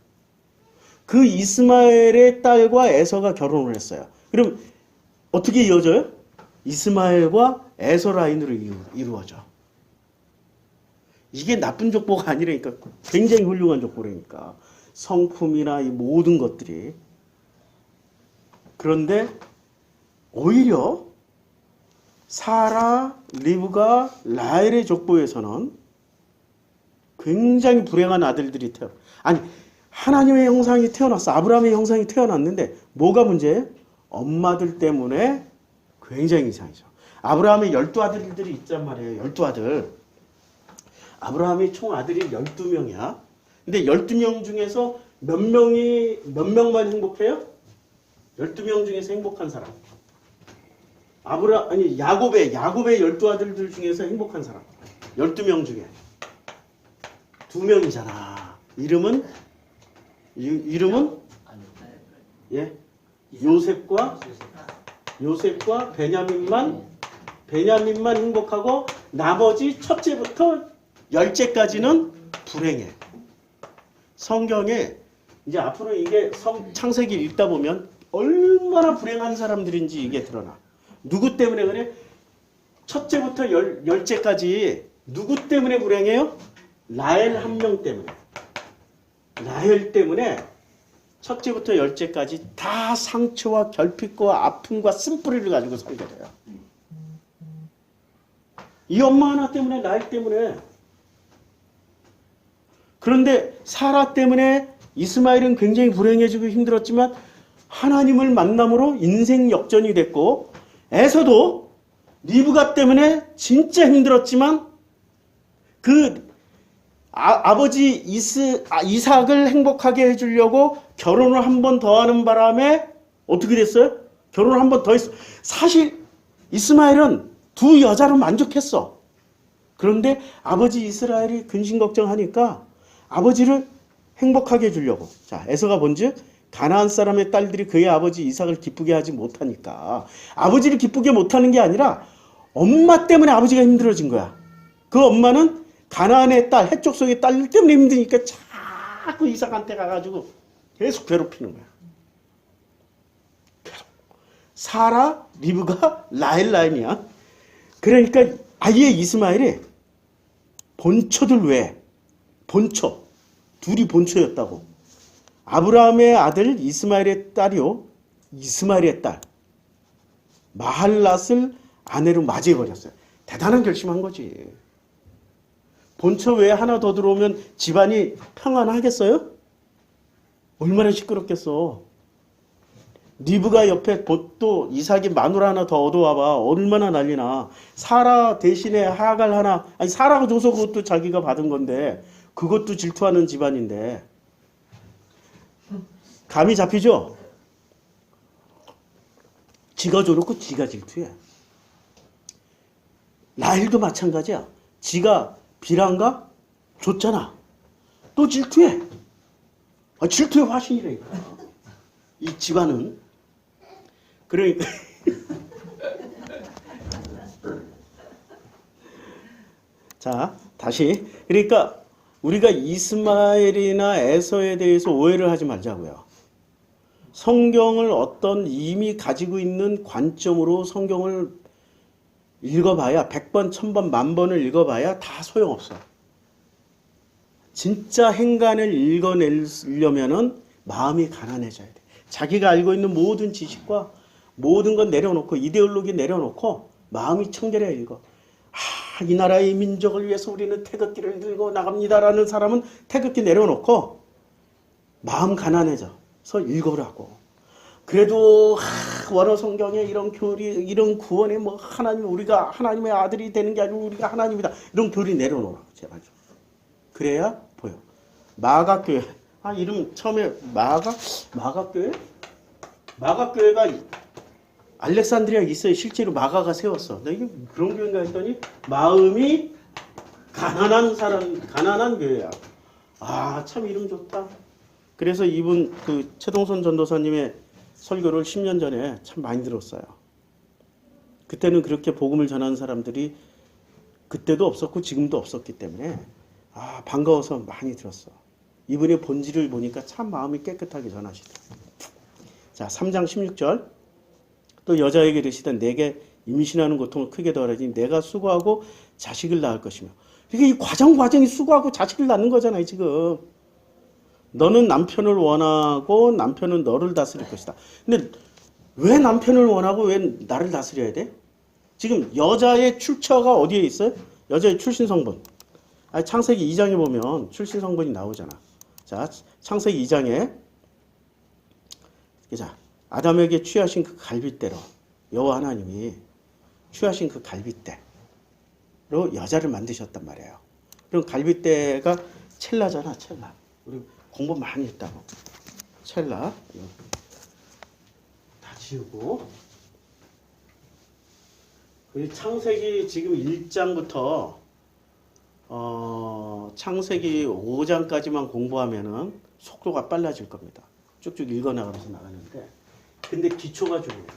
그 이스마엘의 딸과 에서가 결혼을 했어요. 그럼 어떻게 이어져요? 이스마엘과 에서 라인으로 이루어져. 이게 나쁜 족보가 아니라니까. 굉장히 훌륭한 족보라니까. 성품이나 이 모든 것들이. 그런데 오히려 사라, 리브가, 라헬의 족보에서는 굉장히 불행한 아들들이 하나님의 형상이 태어났어. 아브라함의 형상이 태어났는데 뭐가 문제예요? 엄마들 때문에 굉장히 이상해져. 아브라함의 12아들들이 있단 말이에요. 12아들. 아브라함이 총 아들이 12명이야. 근데 12명 중에서 몇 명만 행복해요? 12명 중에서 행복한 사람. 야곱의 12아들들 중에서 행복한 사람. 12명 중에 2명이잖아. 이름은 예? 요셉과 베냐민만 행복하고 나머지 첫째부터 10째까지는 불행해. 성경에 이제 앞으로 이게 창세기 읽다 보면 얼마나 불행한 사람들인지 이게 드러나. 누구 때문에 그래? 첫째부터 열째까지 누구 때문에 불행해요? 라헬 한 명 때문에. 라헬 때문에 첫째부터 열째까지 다 상처와 결핍과 아픔과 쓴뿌리를 가지고 살게 돼요. 이 엄마 하나 때문에, 라헬 때문에. 그런데 사라 때문에 이스마엘은 굉장히 불행해지고 힘들었지만 하나님을 만남으로 인생 역전이 됐고, 에서도 리브가 때문에 진짜 힘들었지만 그 아버지 이삭을 행복하게 해주려고 결혼을 한 번 더 하는 바람에 어떻게 됐어요? 결혼을 한 번 더 했어. 사실 이스마엘은 두 여자로 만족했어. 그런데 아버지 이스라엘이 근심 걱정하니까 아버지를 행복하게 해주려고. 자, 에서가 본즉 가나안 사람의 딸들이 그의 아버지 이삭을 기쁘게 하지 못하니까, 아버지를 기쁘게 못하는 게 아니라 엄마 때문에 아버지가 힘들어진 거야. 그 엄마는 가나안의 딸, 해쪽 속의 딸 때문에 힘드니까 자꾸 이삭한테 가가지고 계속 괴롭히는 거야. 계속. 사라, 리브가 라헬 라인이야. 그러니까 아예 이스마엘이 본처들 외에, 본처, 둘이 본처였다고. 아브라함의 아들 이스마엘의 딸이요, 이스마엘의 딸 마할랏을 아내로 맞이해버렸어요. 대단한 결심한 거지. 본처 외에 하나 더 들어오면 집안이 평안하겠어요? 얼마나 시끄럽겠어. 리브가 옆에 또 이삭이 마누라 하나 더 얻어와봐. 얼마나 난리나. 사라 대신에 하갈 하나, 아니 사라가 줘서 그것도 자기가 받은 건데 그것도 질투하는 집안인데. 감이 잡히죠? 지가 줘놓고 지가 질투해. 라헬도 마찬가지야. 지가 비란가? 줬잖아. 또 질투해. 질투의 화신이라니까. 이 집안은. 그러니까 자, 다시. 그러니까 우리가 이스마엘이나 에서에 대해서 오해를 하지 말자고요. 성경을 어떤 이미 가지고 있는 관점으로 성경을 읽어봐야 100번, 1000번, 10,000번을 읽어봐야 다 소용없어. 진짜 행간을 읽어내려면은 마음이 가난해져야 돼. 자기가 알고 있는 모든 지식과 모든 건 내려놓고, 이데올로기 내려놓고 마음이 청결해야 읽어. 이 나라의 민족을 위해서 우리는 태극기를 들고 나갑니다라는 사람은 태극기 내려놓고 마음 가난해져서 읽어보라고. 그래도 원어 성경에 이런 교리, 이런 구원에 뭐 하나님, 우리가 하나님의 아들이 되는 게 아니고 우리가 하나님이다, 이런 교리 내려놓으라고 제발 좀. 그래야 보여. 마가교회. 이름 처음에 마가교회? 마가교회가 알렉산드리아 있어요. 실제로 마가가 세웠어. 나 이게 그런 교회인가 했더니 마음이 가난한 사람, 가난한 교회야. 참 이름 좋다. 그래서 이분 최동선 전도사님의 설교를 10년 전에 참 많이 들었어요. 그때는 그렇게 복음을 전하는 사람들이 그때도 없었고 지금도 없었기 때문에 반가워서 많이 들었어. 이분의 본질을 보니까 참 마음이 깨끗하게 전하시더라고요. 자, 3장 16절. 또 여자에게 이르시되 내게 임신하는 고통을 크게 더하리니 내가 수고하고 자식을 낳을 것이며. 이게 이 과정이 수고하고 자식을 낳는 거잖아요, 지금. 너는 남편을 원하고 남편은 너를 다스릴 것이다. 근데 왜 남편을 원하고 왜 나를 다스려야 돼? 지금 여자의 출처가 어디에 있어요? 여자의 출신 성분. 창세기 2장에 보면 출신 성분이 나오잖아. 자, 창세기 2장에 자, 아담에게 취하신 그 갈빗대로 여호와 하나님이 취하신 그 갈빗대로 여자를 만드셨단 말이에요. 그럼 갈빗대가 첼라잖아, 첼라. 우리 공부 많이 했다고. 첼라. 다 지우고. 창세기 지금 1장부터 창세기 5장까지만 공부하면은 속도가 빨라질 겁니다. 쭉쭉 읽어나가면서 나가는데. 근데 기초가 중요해요.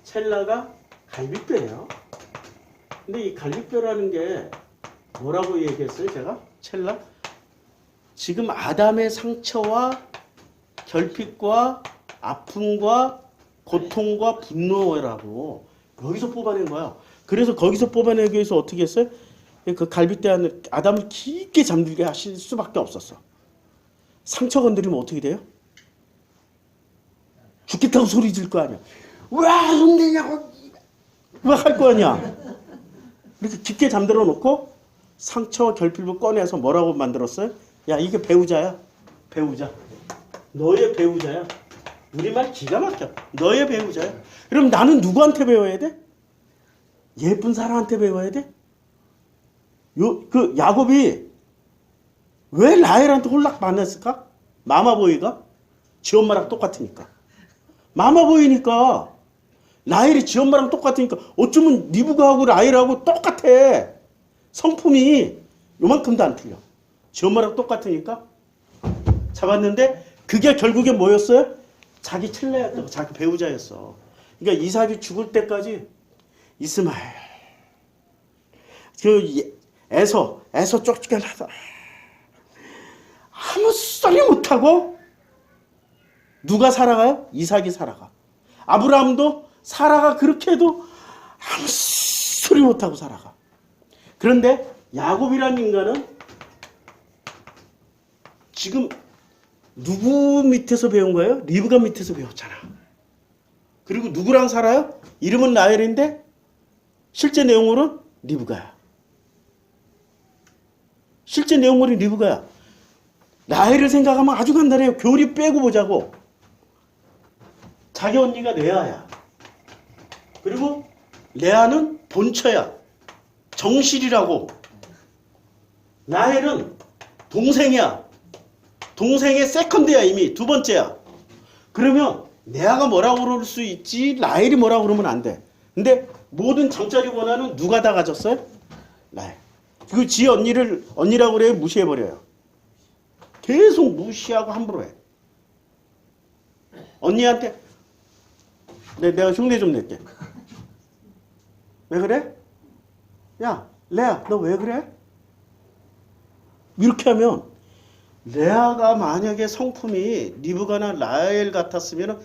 첼라가 갈빗뼈예요. 근데 이 갈빗뼈라는 게 뭐라고 얘기했어요, 제가? 첼라? 지금 아담의 상처와 결핍과 아픔과 고통과 분노라고 여기서 뽑아낸 거야. 그래서 거기서 뽑아내기 위해서 어떻게 했어요? 그 갈빗대 안에 아담을 깊게 잠들게 하실 수밖에 없었어. 상처 건드리면 어떻게 돼요? 죽겠다고 소리 질 거 아니야. 왜 흔드냐고 막 할 거 아니야. 이렇게 깊게 잠들어 놓고 상처와 결핍을 꺼내서 뭐라고 만들었어요? 야, 이게 배우자야. 배우자. 너의 배우자야. 우리말 기가 막혀. 너의 배우자야. 그럼 나는 누구한테 배워야 돼? 예쁜 사람한테 배워야 돼? 그 야곱이 왜 라헬한테 홀락 반했을까? 마마보이가? 지 엄마랑 똑같으니까. 마마보이니까. 라헬이 지 엄마랑 똑같으니까 어쩌면 리브가하고 라헬하고 똑같아. 성품이 요만큼도 안 틀려. 지 엄마랑 똑같으니까 잡았는데 그게 결국에 뭐였어요? 자기 칠레였다고. 자기 배우자였어. 그러니까 이삭이 죽을 때까지 이스마엘 그 에서 쫓겨나서 아무 소리 못하고 누가 살아가요? 이삭이 살아가. 아브라함도 사라가 그렇게 해도 아무 소리 못하고 살아가. 그런데 야곱이라는 인간은 지금 누구 밑에서 배운 거예요? 리브가 밑에서 배웠잖아. 그리고 누구랑 살아요? 이름은 라헬인데 실제 내용으로는 리브가야. 실제 내용으로는 리브가야. 라헬을 생각하면 아주 간단해요. 교리 빼고 보자고. 자기 언니가 레아야. 그리고 레아는 본처야. 정실이라고. 라헬은 동생이야. 동생의 세컨드야. 이미 두 번째야. 그러면 레아가 뭐라고 그럴 수 있지 라헬이 뭐라고 그러면 안 돼. 근데 모든 장짜리 권한은 누가 다 가졌어요? 라헬. 그 지 언니라고 그래요? 무시해버려요. 계속 무시하고 함부로 해. 언니한테 내가 흉내 좀 낼게. 왜 그래? 야, 레아, 너 왜 그래? 이렇게 하면 레아가 만약에 성품이 리브가나 라헬 같았으면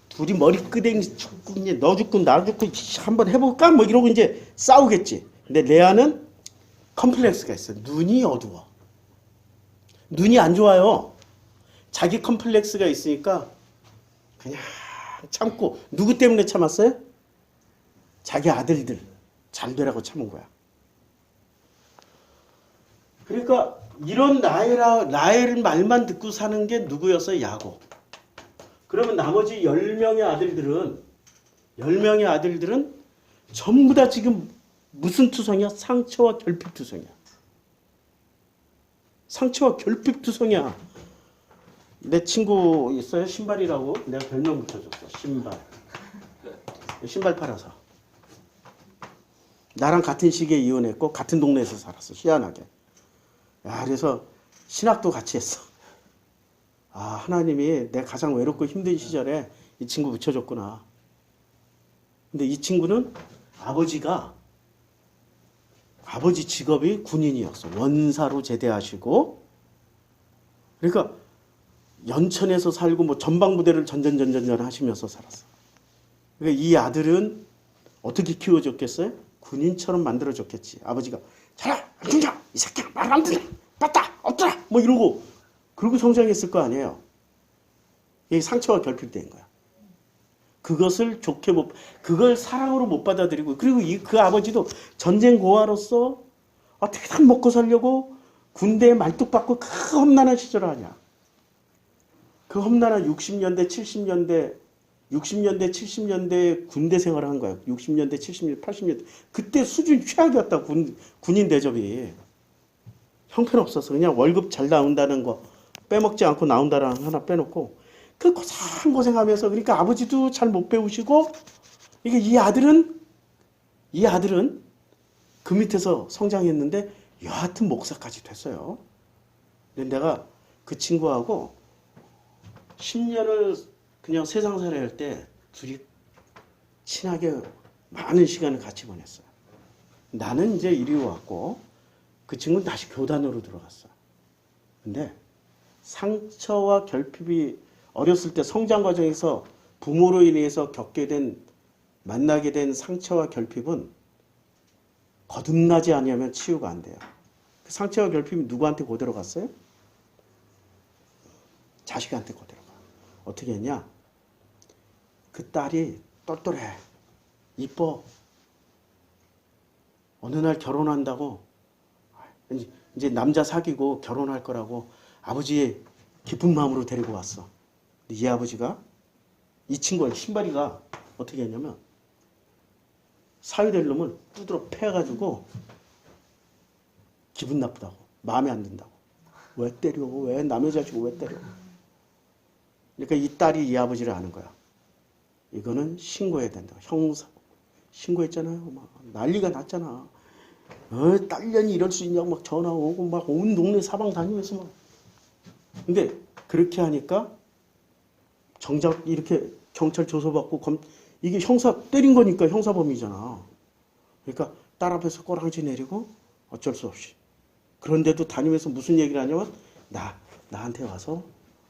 둘이 머리끄댕이 죽고 너 죽고 나 죽고 한번 해볼까? 뭐 이러고 이제 싸우겠지. 근데 레아는 컴플렉스가 있어. 눈이 어두워. 눈이 안 좋아요. 자기 컴플렉스가 있으니까 그냥 참고. 누구 때문에 참았어요? 자기 아들들 잘 되라고 참은 거야. 그러니까 이런 라헬 말만 듣고 사는 게 누구였어요? 야곱. 그러면 나머지 10명의 아들들은 전부 다 지금 무슨 투성이야? 상처와 결핍 투성이야. 상처와 결핍 투성이야. 내 친구 있어요? 신발이라고. 내가 별명 붙여줬어. 신발 팔아서. 나랑 같은 시기에 이혼했고 같은 동네에서 살았어. 희한하게. 야, 그래서 신학도 같이 했어. 아, 하나님이 내 가장 외롭고 힘든 시절에 이 친구 붙여줬구나. 근데 이 친구는 아버지 직업이 군인이었어. 원사로 제대하시고. 그러니까 연천에서 살고 뭐 전방부대를 전전 하시면서 살았어. 그러니까 이 아들은 어떻게 키워줬겠어요? 군인처럼 만들어줬겠지. 아버지가 자라, 안 죽냐? 이 새끼야, 말 안 듣네. 봤다, 없더라. 뭐 이러고. 그러고 성장했을 거 아니에요. 이게 상처와 결핍된 거야. 그것을 그걸 사랑으로 못 받아들이고, 그리고 그 아버지도 전쟁 고아로서 어떻게든 먹고 살려고 군대에 말뚝 받고 그 험난한 시절 아니야. 그 험난한 60년대, 70년대 군대 생활을 한 거야. 60년대, 70년대, 80년대. 그때 수준 최악이었다, 군인 대접이. 형편없어서 그냥 월급 잘 나온다는 거 빼먹지 않고 나온다는 거 하나 빼놓고 그 고생하면서. 그러니까 아버지도 잘 못 배우시고, 이게 이 아들은 그 밑에서 성장했는데 여하튼 목사까지 됐어요. 근데 내가 그 친구하고 10년을 그냥 세상살이 할 때 둘이 친하게 많은 시간을 같이 보냈어요. 나는 이제 이리 왔고 그 친구는 다시 교단으로 들어갔어. 근데 상처와 결핍이 어렸을 때 성장 과정에서 부모로 인해서 만나게 된 상처와 결핍은 거듭나지 않으면 치유가 안 돼요. 그 상처와 결핍이 누구한테 그대로 갔어요? 자식한테 그대로 가. 어떻게 했냐? 그 딸이 똘똘해. 이뻐. 어느 날 결혼한다고 이제 남자 사귀고 결혼할 거라고 아버지의 기쁜 마음으로 데리고 왔어. 근데 이 아버지가 이 친구의 신발이가 어떻게 했냐면 사위될 놈을 두드러 패가지고 기분 나쁘다고 마음에 안 든다고 왜 때려? 왜 남의 자식을 왜 때려? 그러니까 이 딸이 이 아버지를 아는 거야. 이거는 신고해야 된다. 형사 신고했잖아요. 막 난리가 났잖아. 딸년이 이럴 수 있냐고 막 전화 오고 막 온 동네 사방 다니면서 막. 근데 그렇게 하니까 정작 이렇게 경찰 조서받고 이게 형사 때린 거니까 형사범이잖아. 그러니까 딸 앞에서 꼬랑지 내리고 어쩔 수 없이. 그런데도 다니면서 무슨 얘기를 하냐면 나한테 와서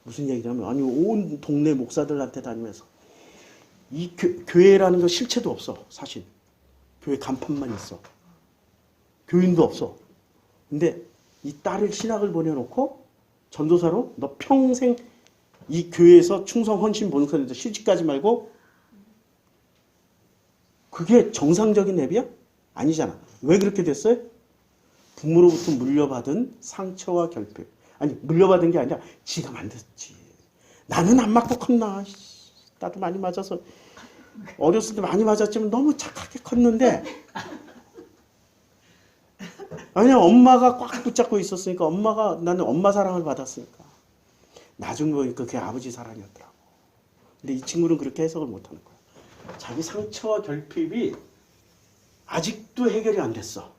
무슨 얘기를 하면 아니 온 동네 목사들한테 다니면서 이 교회라는 거 실체도 없어. 사실 교회 간판만 있어. 교인도 없어. 근데 이 딸을 신학을 보내놓고 전도사로 너 평생 이 교회에서 충성 헌신 본선에서 시집가지 말고. 그게 정상적인 랩이야? 아니잖아. 왜 그렇게 됐어요? 부모로부터 물려받은 상처와 결핍. 아니 물려받은 게 아니라 지가 만들었지. 나는 안 맞고 컸나. 나도 많이 맞아서 어렸을 때 많이 맞았지만 너무 착하게 컸는데 아니야 엄마가 꽉 붙잡고 있었으니까 나는 엄마 사랑을 받았으니까 나중에 보니까 그게 아버지 사랑이었더라고. 근데 이 친구는 그렇게 해석을 못하는 거야. 자기 상처와 결핍이 아직도 해결이 안 됐어.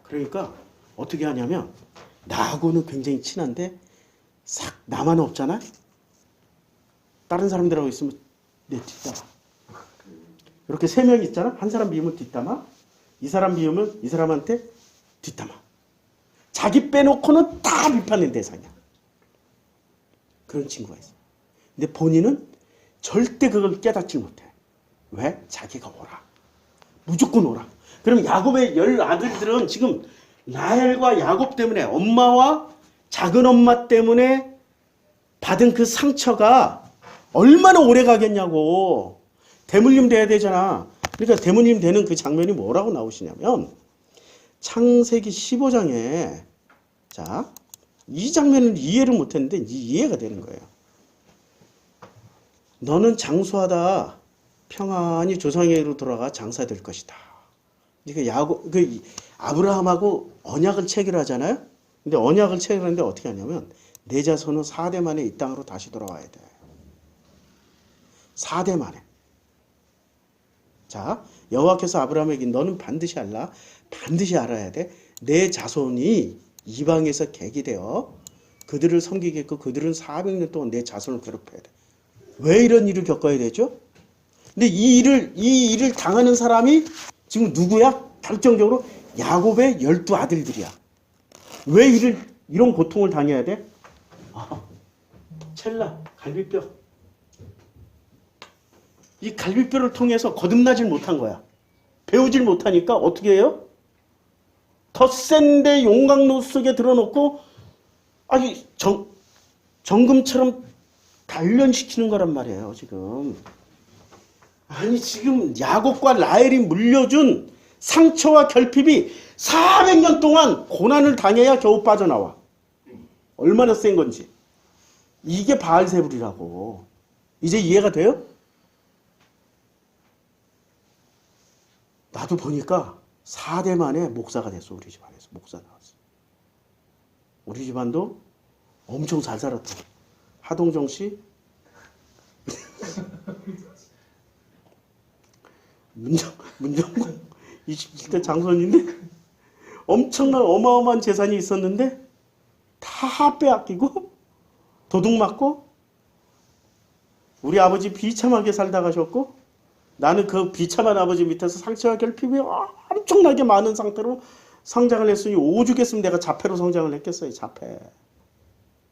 그러니까 어떻게 하냐면 나하고는 굉장히 친한데 싹 나만 없잖아. 다른 사람들하고 있으면 내 뒷담화. 이렇게 세 명 있잖아. 한 사람 비우면 뒷담화. 이 사람 비우면 이 사람한테 뒷담화. 자기 빼놓고는 다 비판의 대상이야. 그런 친구가 있어. 근데 본인은 절대 그걸 깨닫지 못해. 왜? 자기가 오라. 무조건 오라. 그럼 야곱의 10 아들들은 지금 라헬과 야곱 때문에 엄마와 작은 엄마 때문에 받은 그 상처가 얼마나 오래 가겠냐고. 대물림 돼야 되잖아. 그러니까 대물림 되는 그 장면이 뭐라고 나오시냐면 창세기 15장에 자, 이 장면을 이해를 못했는데 이해가 되는 거예요. 너는 장수하다 평안히 조상에게로 돌아가 장사될 것이다. 그러니까 아브라함하고 언약을 체결하잖아요. 근데 언약을 체결하는데 어떻게 하냐면 내 자손은 4대 만에 이 땅으로 다시 돌아와야 돼. 4대 만에. 자, 여호와께서 아브라함에게 너는 반드시 알아야 돼. 내 자손이 이방에서 객이되어 그들을 섬기겠고 그들은 400년 동안 내 자손을 괴롭혀야 돼. 왜 이런 일을 겪어야 되죠? 근데 이 일을 당하는 사람이 지금 누구야? 결정적으로 야곱의 12 아들들이야. 왜 이런 고통을 당해야 돼? 첼라, 갈비뼈. 이 갈비뼈를 통해서 거듭나질 못한 거야. 배우질 못하니까 어떻게 해요? 덧센데 용광로 속에 들어놓고 아니 정금처럼 단련시키는 거란 말이에요. 지금. 아니 지금 야곱과 라헬이 물려준 상처와 결핍이 400년 동안 고난을 당해야 겨우 빠져나와. 얼마나 센 건지. 이게 바알세불이라고. 이제 이해가 돼요? 나도 보니까 4대 만에 목사가 됐어. 우리 집안에서 목사 나왔어. 우리 집안도 엄청 잘 살았다. 하동정 씨 문정국 27대 장손인데 엄청난 어마어마한 재산이 있었는데 다 빼앗기고 도둑 맞고 우리 아버지 비참하게 살다 가셨고 나는 그 비참한 아버지 밑에서 상처와 결핍이 엄청나게 많은 상태로 성장을 했으니 오죽했으면 내가 자폐로 성장을 했겠어요. 자폐.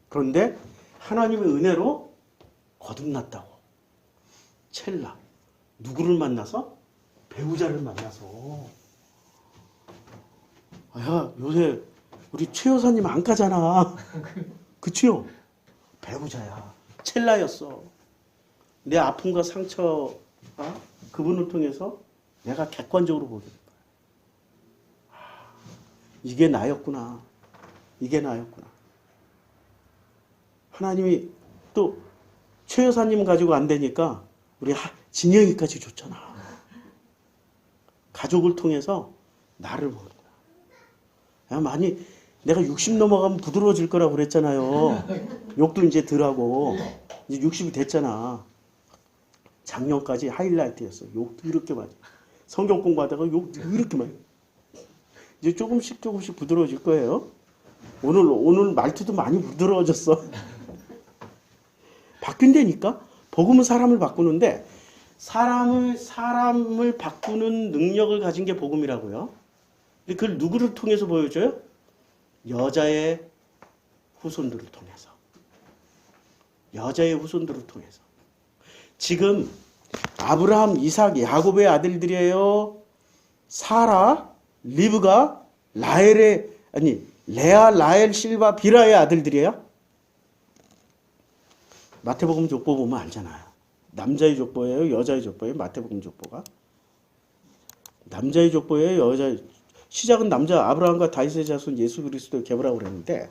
그런데 하나님의 은혜로 거듭났다고. 첼라. 누구를 만나서? 배우자를 만나서. 야, 요새 우리 최 여사님 안 가잖아. 그치요? 배우자야. 첼라였어. 내 아픔과 상처가 그분을 통해서 내가 객관적으로 보게 된 거야. 이게 나였구나. 이게 나였구나. 하나님이 또 최 여사님 가지고 안 되니까 우리 진영이까지 줬잖아. 가족을 통해서 나를 보는 거야. 야, 많이 내가 60 넘어가면 부드러워질 거라고 그랬잖아요. 욕도 이제 덜하고 이제 60이 됐잖아. 작년까지 하이라이트였어. 욕도 이렇게 많이. 성경 공부하다가 욕도 이렇게 많이. 이제 조금씩 부드러워질 거예요. 오늘 말투도 많이 부드러워졌어. 바뀐다니까? 복음은 사람을 바꾸는데 사람을 바꾸는 능력을 가진 게 복음이라고요. 근데 그걸 누구를 통해서 보여줘요? 여자의 후손들을 통해서. 여자의 후손들을 통해서. 지금 아브라함, 이삭, 야곱의 아들들이에요. 사라, 리브가, 레아, 라헬, 실바, 비라의 아들들이에요. 마태복음 족보 보면 알잖아요. 남자의 족보예요, 여자의 족보예요. 마태복음 족보가 남자의 족보예요, 여자의. 시작은 남자 아브라함과 다윗의 자손 예수 그리스도의 계보라고 그랬는데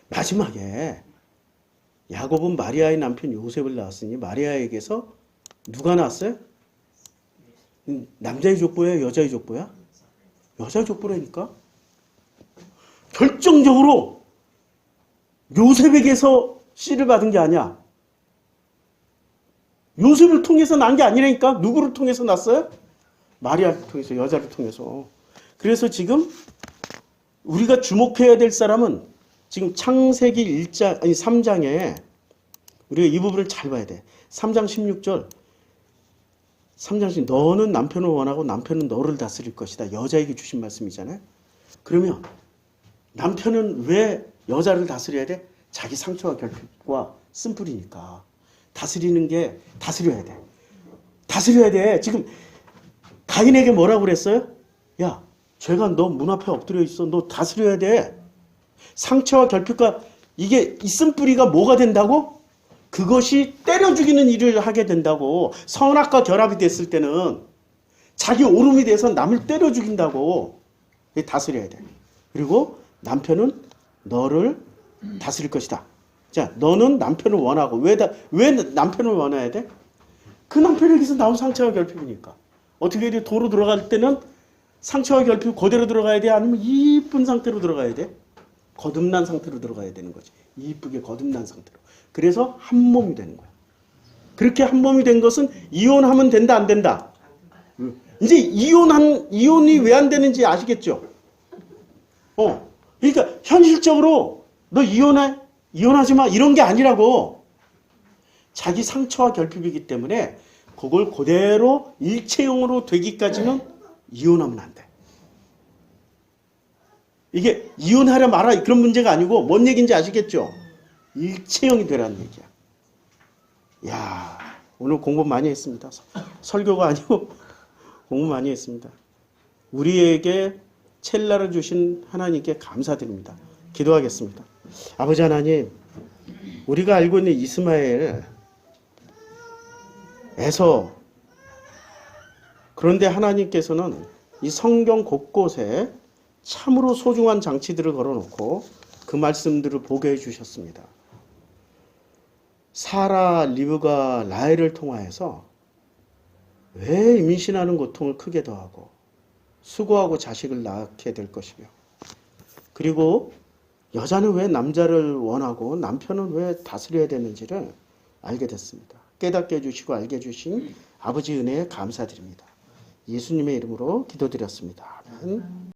마지막에 야곱은 마리아의 남편 요셉을 낳았으니 마리아에게서 누가 낳았어요? 남자의 족보예요, 여자의 족보야? 여자의 족보라니까. 결정적으로 요셉에게서 씨를 받은 게 아니야. 요셉을 통해서 난 게 아니라니까. 누구를 통해서 났어요? 마리아를 통해서, 여자를 통해서. 그래서 지금 우리가 주목해야 될 사람은 지금 창세기 3장에 우리가 이 부분을 잘 봐야 돼. 3장 16절. 3장 16절. 너는 남편을 원하고 남편은 너를 다스릴 것이다. 여자에게 주신 말씀이잖아요. 그러면 남편은 왜 여자를 다스려야 돼? 자기 상처와 결핍과 쓴뿌리니까. 다스리는 게 다스려야 돼. 다스려야 돼. 지금 가인에게 뭐라고 그랬어요? 야, 죄가 너 문 앞에 엎드려 있어. 너 다스려야 돼. 상처와 결핍과 이게 이 쓴뿌리가 뭐가 된다고? 그것이 때려 죽이는 일을 하게 된다고. 선악과 결합이 됐을 때는 자기 오름이 돼서 남을 때려 죽인다고. 다스려야 돼. 그리고 남편은 너를 다스릴 것이다. 자, 너는 남편을 원하고. 왜 남편을 원해야 돼? 그 남편에게서 나온 상처와 결핍이니까. 어떻게 해야 돼? 도로 들어갈 때는 상처와 결핍 그대로 들어가야 돼? 아니면 이쁜 상태로 들어가야 돼? 거듭난 상태로 들어가야 되는 거지. 이쁘게 거듭난 상태로. 그래서 한 몸이 되는 거야. 그렇게 한 몸이 된 것은 이혼하면 된다, 안 된다? 이제 이혼이 왜 안 되는지 아시겠죠? 그러니까 현실적으로 너 이혼하지 마 이런 게 아니라고. 자기 상처와 결핍이기 때문에 그걸 그대로 일체형으로 되기까지는 이혼하면 안 돼. 이게 이혼하려 말아 그런 문제가 아니고 뭔 얘기인지 아시겠죠? 일체형이 되라는 얘기야. 야, 오늘 공부 많이 했습니다. 설교가 아니고 공부 많이 했습니다. 우리에게 첼라를 주신 하나님께 감사드립니다. 기도하겠습니다. 아버지 하나님, 우리가 알고 있는 이스마엘, 에서, 그런데 하나님께서는 이 성경 곳곳에 참으로 소중한 장치들을 걸어놓고 그 말씀들을 보게 해주셨습니다. 사라, 리브가 라헬을 통하여서 왜 임신하는 고통을 크게 더하고 수고하고 자식을 낳게 될 것이며, 그리고 여자는 왜 남자를 원하고 남편은 왜 다스려야 되는지를 알게 됐습니다. 깨닫게 해주시고 알게 해주신 아버지 은혜에 감사드립니다. 예수님의 이름으로 기도드렸습니다. 아멘.